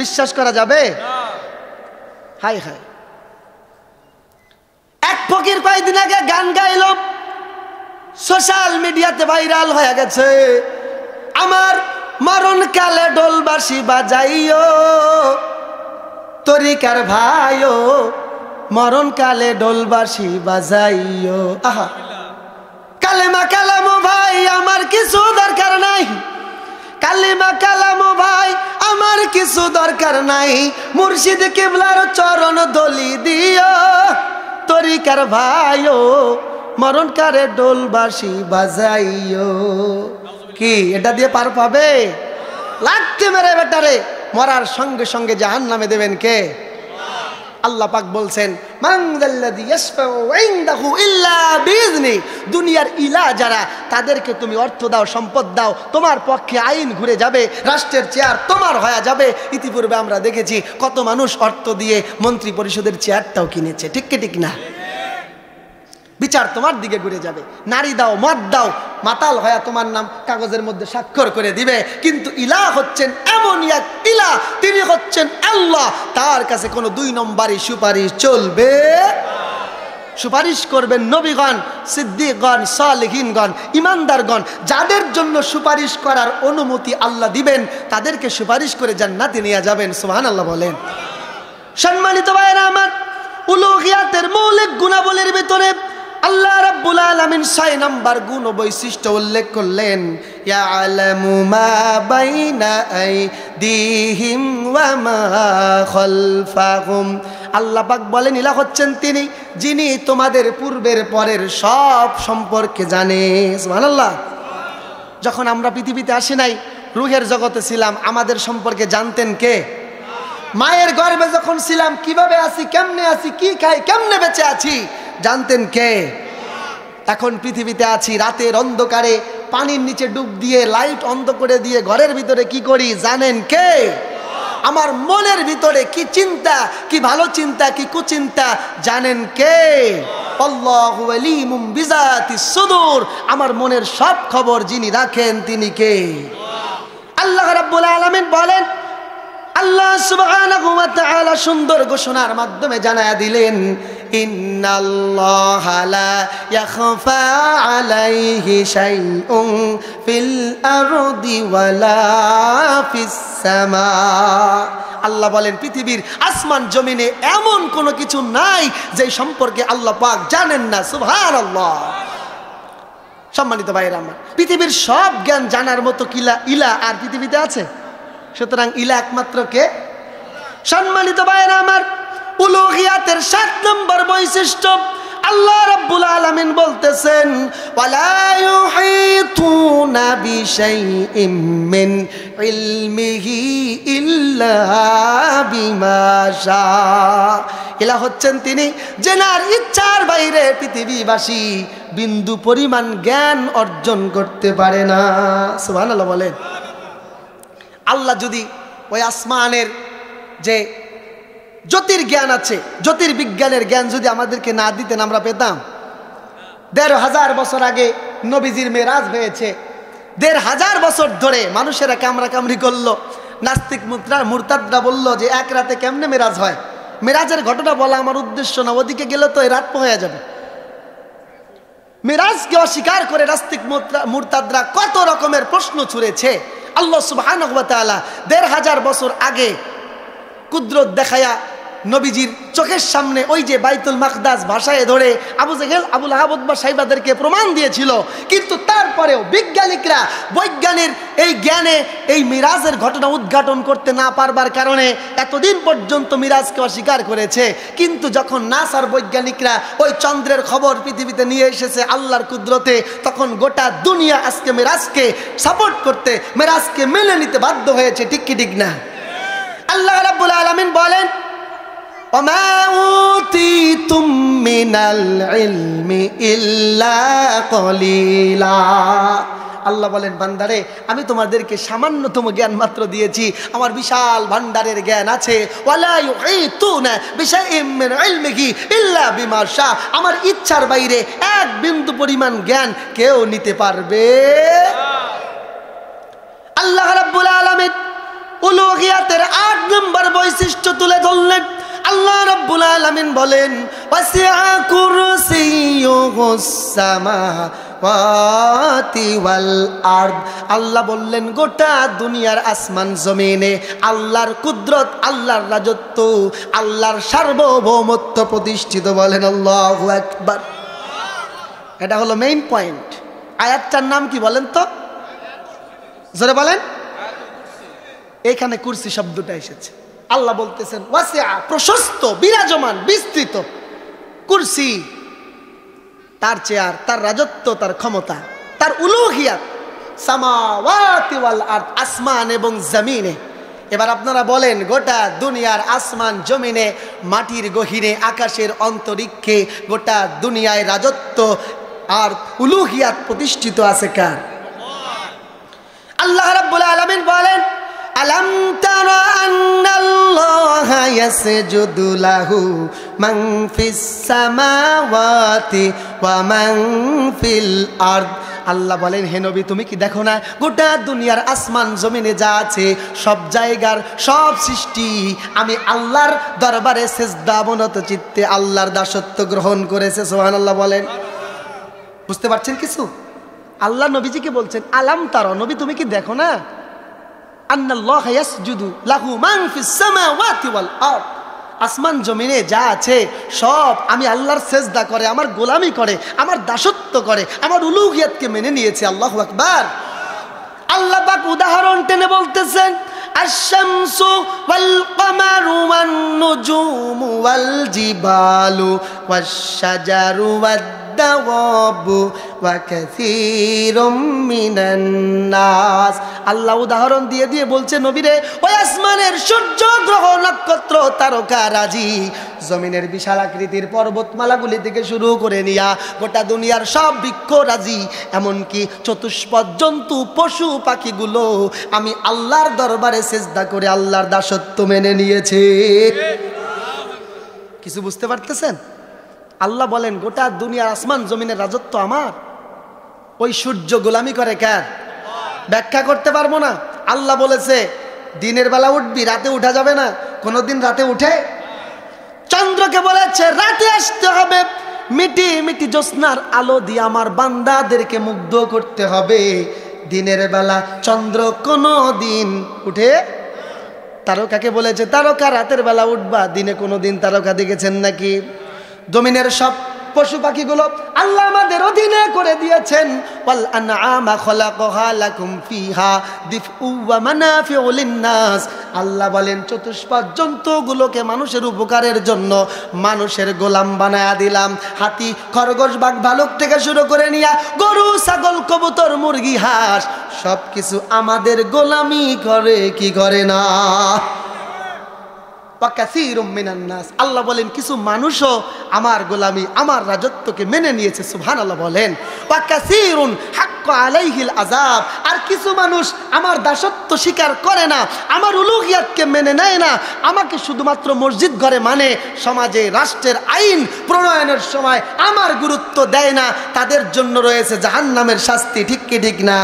বিশ্বাস করা যাবে? হাই হাই, এক ফকির কয়েকদিন আগে গান গাইল, সোশ্যাল মিডিয়াতে ভাইরাল হয়ে গেছে, আমার মরণ কালে ডোলবাসি বাজাইও তরিকার ভাইও, মরণ কালে ডোলবাসি বাজাইও। আহা, কালেমা কালামো ভাই আমার কিছু দরকার নাই, কালিমা কালামো ভাই আমার কিছু দরকার নাই, মুর্শিদ কিবলার চরণ দলি দিও তরিকার ভাইও, মরণ কারে ডোলবাসি বাজাইও। কি এটা দিয়ে পার পাবে? লাগতে মেরে বেটারে, মরার সঙ্গে সঙ্গে জাহান্নামে দেবেন কে? আল্লাহ পাক বলছেন, মান যাল্লাযী ইয়াশফাউ ইনদাহু ইল্লা বিইযনি। দুনিয়ার ইলা যারা, তাদেরকে তুমি অর্থ দাও, সম্পদ দাও, তোমার পক্ষে আইন ঘুরে যাবে, রাষ্ট্রের চেয়ার তোমার হয়ে যাবে। ইতিপূর্বে আমরা দেখেছি কত মানুষ অর্থ দিয়ে মন্ত্রী পরিষদের চেয়ারটাও কিনেছে, ঠিক কি ঠিক না? বিচার তোমার দিকে ঘুরে যাবে। নারী দাও, মদ দাও, মাতাল হয়ে তোমার নাম কাগজের মধ্যে স্বাক্ষর করে দিবে। কিন্তু ইলাহ হচ্ছেন এমন এক ইলাহ, তিনি হচ্ছেন আল্লাহ, তার কাছে কোনো 2 নম্বরই সুপারিশ চলবে। সুপারিশ করবেন নবীগণ, সিদ্দিকগণ, সালেহিনগণ, ইমানদারগণ, যাদের জন্য সুপারিশ করার অনুমতি আল্লাহ দিবেন, তাদেরকে সুপারিশ করে জান্নাতে নিয়ে যাবেন। সুবহানাল্লাহ বলেন। সম্মানিত ভাইরা আমার, উলুহিয়াতের মৌলিক গুণাবলীর ভিতরে আল্লাহ রাব্বুল আলামিন 6 নম্বর গুণ ও বৈশিষ্ট্য উল্লেখ করলেন, ইয়ালামু মা বাইনা আইদিহিম ওয়া মা খালফাহুম। আল্লাহ পাক বলেন, ইলাহ হচ্ছেন তিনি যিনি তোমাদের পূর্বের পরের সব সম্পর্কে জানে। সুবহানাল্লাহ। যখন আমরা পৃথিবীতে আসি নাই, রূহের জগতে ছিলাম, আমাদের সম্পর্কে জানতেন কে? মায়ের গর্ভে যখন ছিলাম, কিভাবে আছি, কেমনে আছি, কি খাই, কেমনে বেঁচে আছি, জানতেন কে? এখন পৃথিবীতে আছি, রাতের অন্ধকারে পানির নিচে ডুব দিয়ে লাইট অন্ধ করে দিয়ে ঘরের ভিতরে কি করি, জানেন কে? আমার মনের ভিতরে কি চিন্তা, কি ভালো চিন্তা, কি কুচিন্তা, জানেন কে? আল্লাহু আলিমুম বিযাতিস সুদূর, আমার মনের সব খবর যিনি রাখেন তিনি কে? আল্লাহ রাব্বুল আলামিন বলেন, আল্লাহ সুবহানাহু ওয়া তাআলা সুন্দর ঘোষণার মাধ্যমে জানায়া দিলেন, ইন্নাল্লাহা লা ইয়াখফা আলাইহি শাইউন ফিল আরদি ওয়ালা ফিস সামা। আল্লাহ বলেন পৃথিবীর আসমান জমিনে এমন কোনো কিছু নাই যে সম্পর্কে আল্লাহ পাক জানেন না। সুবহানাল্লাহ। সম্মানিত ভাইরা আমার, পৃথিবীর সব জ্ঞান জানার মতো ইলা আর পৃথিবীতে আছে? সুতরাং ইলা একমাত্র কে? সম্মানিত ভাইরা আমার, উলুহিয়াতের 7 নম্বর বৈশিষ্ট্য আল্লাহ রাব্বুল আলামিন বলতেছেন, ওয়ালা ইউহিতুনা বিশাইইম মিন ইলমিহি ইল্লা বিমা শা। ইলা হচ্ছেন তিনি, জেনার ইচ্ছার বাইরে পৃথিবীবাসী বিন্দু পরিমাণ জ্ঞান অর্জন করতে পারে না। সুবহানাল্লাহ বলেন। আল্লাহ যদি ওই আসমানের যে জ্যোতির্জ্ঞান আছে, জ্যোতির্বিজ্ঞানের জ্ঞান যদি আমাদেরকে না দিতেন আমরা পেতাম? ১৫০০ বছর আগে নবীজির মেরাজ হয়েছে। ১৫০০ বছর ধরে মানুষেরা কামড়াকামড়ি করলো। নাস্তিক মুরতাদরা বলল যে এক রাতে কেমনে মেরাজ হয়? মেরাজের ঘটনা বলা আমার উদ্দেশ্য না, ওদিকে গেলে তো এই রাত হয়ে যাবে। মেরাজকে অস্বীকার করে নাস্তিক মুরতাদরা কত রকমের প্রশ্ন ছুড়েছে। আল্লাহ সুবহানাহু ওয়া তাআলা ১৫০০ বছর আগে কুদরত দেখায়া নবীজির চোখের সামনে ওই যে বাইতুল মাকদাস ভাষায় ধরে আবু জেহেল, আবু লাহাব, উতবা, সাইবাদেরকে প্রমাণ দিয়েছিল। কিন্তু তারপরেও বিজ্ঞানিকরা বৈজ্ঞানিক এই জ্ঞানে এই মিরাজের ঘটনা উদ্ঘাটন করতে না পারবার কারণে এতদিন পর্যন্ত মিরাজকে অস্বীকার করেছে। কিন্তু যখন নাসার বৈজ্ঞানিকরা ওই চন্দ্রের খবর পৃথিবীতে নিয়ে এসেছে আল্লাহর কুদরতে, তখন গোটা দুনিয়া আজকে মিরাজকে সাপোর্ট করতে, মিরাজকে মেনে নিতে বাধ্য হয়েছে। ঠিক কি ঠিক না? আল্লাহ রাব্বুল আলামিন বলেন, ওমা উতিতুম মিনাল ইলমি ইল্লা কলিলা। আল্লাহ বলেন, বান্দারে আমি তোমাদেরকে সামান্যতম জ্ঞান মাত্র দিয়েছি, আমার বিশাল ভান্ডারের জ্ঞান আছে। ওয়ালা ইউহিতুনা বিশাইইম মিন ইলমিহি ইল্লা বিমা শা, আমার ইচ্ছার বাইরে এক বিন্দু পরিমাণ জ্ঞান কেউ নিতে পারবে। আল্লাহ রাব্বুল আলামিন উলুহিয়াতের ৮ নম্বর বৈশিষ্ট্য তুলে ধরলেন। আল্লাহ রাব্বুল আলামিন বলেন, ওয়াসিআ কুরসিয়ুহুস সামাওয়াতি ওয়াল আরদ। আল্লাহ বললেন গোটা দুনিয়ার আসমান জমিনে আল্লাহর কুদরত, আল্লাহর রাজত্ব, আল্লাহর সার্বভৌমত্ব প্রতিষ্ঠিত। বলেন আল্লাহু আকবার। এটা হলো মেইন পয়েন্ট। আয়াতটার নাম কি বলেন তো? জোরে বলেন। এখানে কুরসি শব্দটা এসেছে। আল্লাহ বলতেছেন ওয়াসিআ, প্রশস্ত, বিরাজমান, বিস্তৃত। কুরসি তার চেয়ার, তার রাজত্ব, তার ক্ষমতা, তার উলুহিয়াত সামাওয়াতি ওয়াল আরদ, আসমান এবং জমিনে। এবার আপনারা বলেন গোটা দুনিয়ার আসমান জমিনে, মাটির গহীনে, আকাশের অন্তরিক্ষে গোটা দুনিয়ায় রাজত্ব আর উলুহিয়াত প্রতিষ্ঠিত আছে কার? আল্লাহ রাব্বুল আলামিন বলেন, আলাম তারা আন্নাল্লাহা ইয়াসজুদু লাহু মান ফিস সামাওয়াতি ওয়া মান ফিল আরদ। আল্লাহ বলেন, হে নবী তুমি কি দেখো না গোটা দুনিয়ার আসমান জমিনে যা আছে সব জায়গার সব সৃষ্টি আমি আল্লাহর দরবারে সিজদা অবনত চিত্তে আল্লাহর দাসত্ব গ্রহণ করেছে। সুবহানাল্লাহ বলেন। বুঝতে পারছেন কিছু? আল্লাহ নবীজিকে বলছেন, আলাম তারা, নবী তুমি কি দেখো না আন্নাল্লাহা ইয়াসজুদু লাহু মান ফিস সামাওয়াতি ওয়াল আরদ, আসমান জমিনে যা আছে সব আমি আল্লাহর সিজদা করে, আমার গোলামি করে, আমার দাসত্ব করে, আমার উলুহিয়াতকে মেনে নিয়েছে। আল্লাহু আকবার। আল্লাহ পাক উদাহরণ টেনে বলতেছেন, আশ-শামসু ওয়াল কমারু ওয়ান নুজুমু ওয়াল জিবালু ওয়াশ-শাজারু ওয়াদ-দাওয়াবু ওয়া কাসীরুম মিনান নাস। আল্লাহ উদাহরণ দিয়ে দিয়ে বলছে, নবীরে ওই আসমানের সূর্য, গ্রহ, নক্ষত্র, তারকা রাজি, জমিনের বিশাল আকৃতির পর্বতমালাগুলি থেকে শুরু করে নিয়া গোটা দুনিয়ার সব বৃক্ষ রাজি, এমনকি চতুষ্পদ জন্তু, পশু পাখিগুলো আমি আল্লাহর দরবারে সিজদা করে আল্লাহর দাসত্ব মেনে নিয়েছে। কিছু বুঝতে পারতেছেন? আল্লাহ বলেন গোটা দুনিয়ার আসমান জমিনের রাজত্ব আমার। ওই সূর্য গোলামি করে কার? ব্যাখ্যা করতে পারবো না। আল্লাহ বলেছে দিনের বেলা উঠবি, রাতে উঠা যাবে না। কোনোদিন রাতে উঠে? চন্দ্রকে বলেছে রাতে আসতে হবে, মিটি মিটি জ্যোৎস্নার আলো দিয়ে আমার বান্দাদেরকে মুগ্ধ করতে হবে। দিনের বেলা চন্দ্র কোনো দিন উঠে? তারকাকে বলেছে তারকা রাতের বেলা উঠবা, দিনে কোনো দিন তারকা দেখেছেন নাকি? জমিনের সব পশু পাখিগুলো আল্লাহ আমাদের অধীনে করে দিয়েছেন। ওয়াল আনআমা খলাকাহা লাকুম ফিহা দিফউ ওয়া মানাফিউ লিন-নাস। আল্লাহ বলেন চতুষ্পাদ জন্তুগুলোকে মানুষের উপকারের জন্য মানুষের গোলাম বানায়া দিলাম। হাতি, খরগোশ, বাঘ, ভালুক থেকে শুরু করে নিয়া গরু, ছাগল, কবুতর, মুরগি, হাঁস সবকিছু আমাদের গোলামি করে কি করে না? আল্লাহ বলেন কিছু মানুষও আমার গোলামি, আমার রাজত্বকে মেনে নিয়েছে। সুবহানাল্লাহ বলেন। আর কিছু মানুষ আমার দাসত্ব স্বীকার করে না, আমার উলুহিয়াতকে মেনে নেয় না, আমাকে শুধুমাত্র মসজিদ ঘরে মানে, সমাজে রাষ্ট্রের আইন প্রণয়নের সময় আমার গুরুত্ব দেয় না। তাদের জন্য রয়েছে জাহান্নামের শাস্তি। ঠিক কি ঠিক না?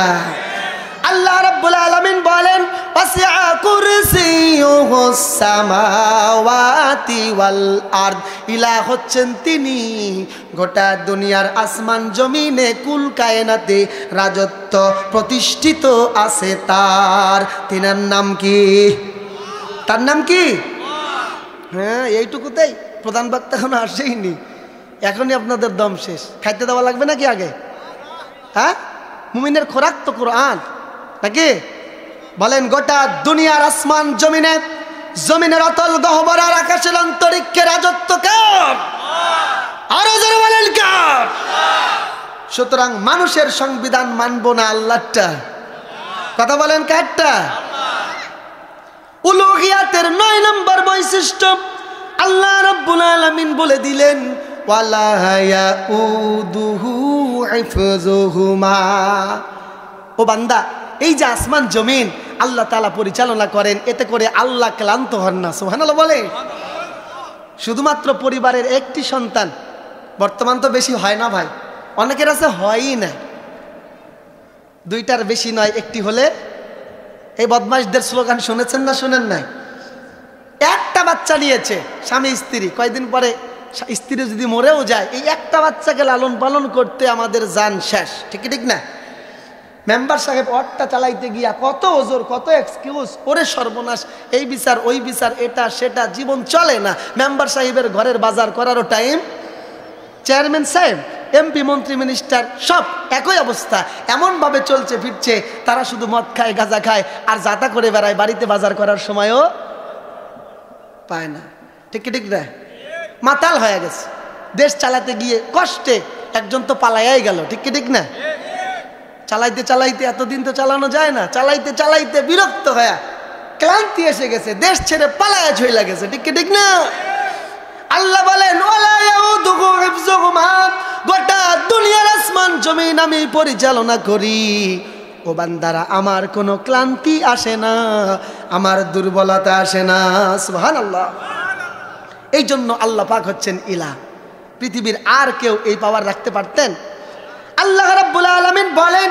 আল্লাহ রাব্বুল আলামিন বলেন ওয়াসিআ কুরসিয়ুহুস সামাওয়াতি ওয়াল আরদ। ইলাহ হচ্ছেন তিনি, গোটা দুনিয়ার আসমান জমিনে কুল কায়নাতে রাজত্ব প্রতিষ্ঠিত আছে তার। তিনার নাম কি? তার নাম কি? হ্যাঁ, এইটুকুতেই প্রধান বক্তা এখনো আসেইনি, এখনই আপনাদের দম শেষ। খাইতে দেওয়া লাগবে নাকি আগে? হ্যাঁ, মুমিনের খোরাক তো কোরআন নাকি? বলেন গোটা দুনিয়ার আসমান জমিনে, জমিনের অতল গহ্বর আর আকাশের অন্তরিক্ষে রাজত্ব কার? আরো জোরে বলেন কার? সুতরাং মানুষের সংবিধান মানবো না, আল্লাহটা। কথা বলেন কারটা? উলুহিয়াতের ৯ নম্বর বৈশিষ্ট্য আল্লাহ রাব্বুল আলামিন বলে দিলেন ওয়ালা ইয়াউদুহু হিফযুহুমা। ও বান্দা, এই যে আসমান জমিন আল্লাহ তাআলা পরিচালনা করেন, এতে করে আল্লাহ ক্লান্ত হন না। সুবহানাল্লাহ বলে। শুধুমাত্র পরিবারের একটি সন্তান, বর্তমান তো বেশি হয় না ভাই, অনেকের আছে হয়ই না, 2টার বেশি নয়, একটি হলে এই বদমাশদের স্লোগান শুনেছেন না শুনেন নাই? একটা বাচ্চা নিয়েছে স্বামী স্ত্রী, কয়দিন পরে স্ত্রী যদি মরেও যায়, এই একটা বাচ্চাকে লালন পালন করতে আমাদের জান শেষ। ঠিক ঠিক না? মেম্বার সাহেব অটটা চালাইতে গিয়া কত ওজোর, কত এক্সকিউজ, ওরে সর্বনাশ, এই বিচার ওই বিচার, এটা সেটা, জীবন চলে না। মেম্বার সাহেবের ঘরের বাজার করারও টাইম, চেয়ারম্যান সাহেব, এমপি, মন্ত্রী, মিনিস্টার সব একই অবস্থা। এমনভাবে চলছে ফিরছে, তারা শুধু মদ খায়, গাঁজা খায় আর যাতা করে বেড়ায়, বাড়িতে বাজার করার সময়ও পায় না। ঠিক ঠিক না? মাতাল হয়ে গেছে। দেশ চালাতে গিয়ে কষ্টে একজন তো পালাইয়াই গেল। ঠিক ঠিক না? চালাইতে চালাইতে, এতদিন তো চালানো যায় না, চালাইতে চালাইতে বিরক্ত হয়ে ক্লান্তি এসে গেছে, দেশ ছেড়ে পালায়া চলে গেছে। ঠিক ঠিক না? আল্লাহ বলেন ওয়ালা ইয়াউদুহু হিফযুহুমা। গোটা দুনিয়ার আসমান জমিন আমি পরিচালনা করি। ও বান্দারা, আমার কোনো ক্লান্তি আসে না, আমার দুর্বলতা আসে না। সুবহানাল্লাহ। এই জন্য আল্লাহ পাক হচ্ছেন ইলাহ। পৃথিবীর আর কেউ এই পাওয়ার রাখতে পারতেন? আল্লাহ রাব্বুল আলামিন বলেন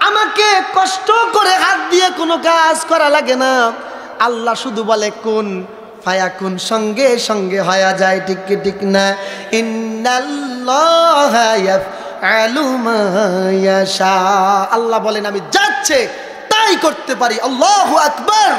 আমাকে কষ্ট করে হাত দিয়ে কোনো কাজ করা লাগে না। আল্লাহ শুধু বলে কুন ফায়াকুন, সঙ্গে সঙ্গে হয়ে যায়। ঠিক কি ঠিক না? ইন্নাল্লাহা ইয়াফআলু মা ইয়াশা। আল্লাহ বলেন আমি যাচ্ছে তাই করতে পারি। আল্লাহু আকবার।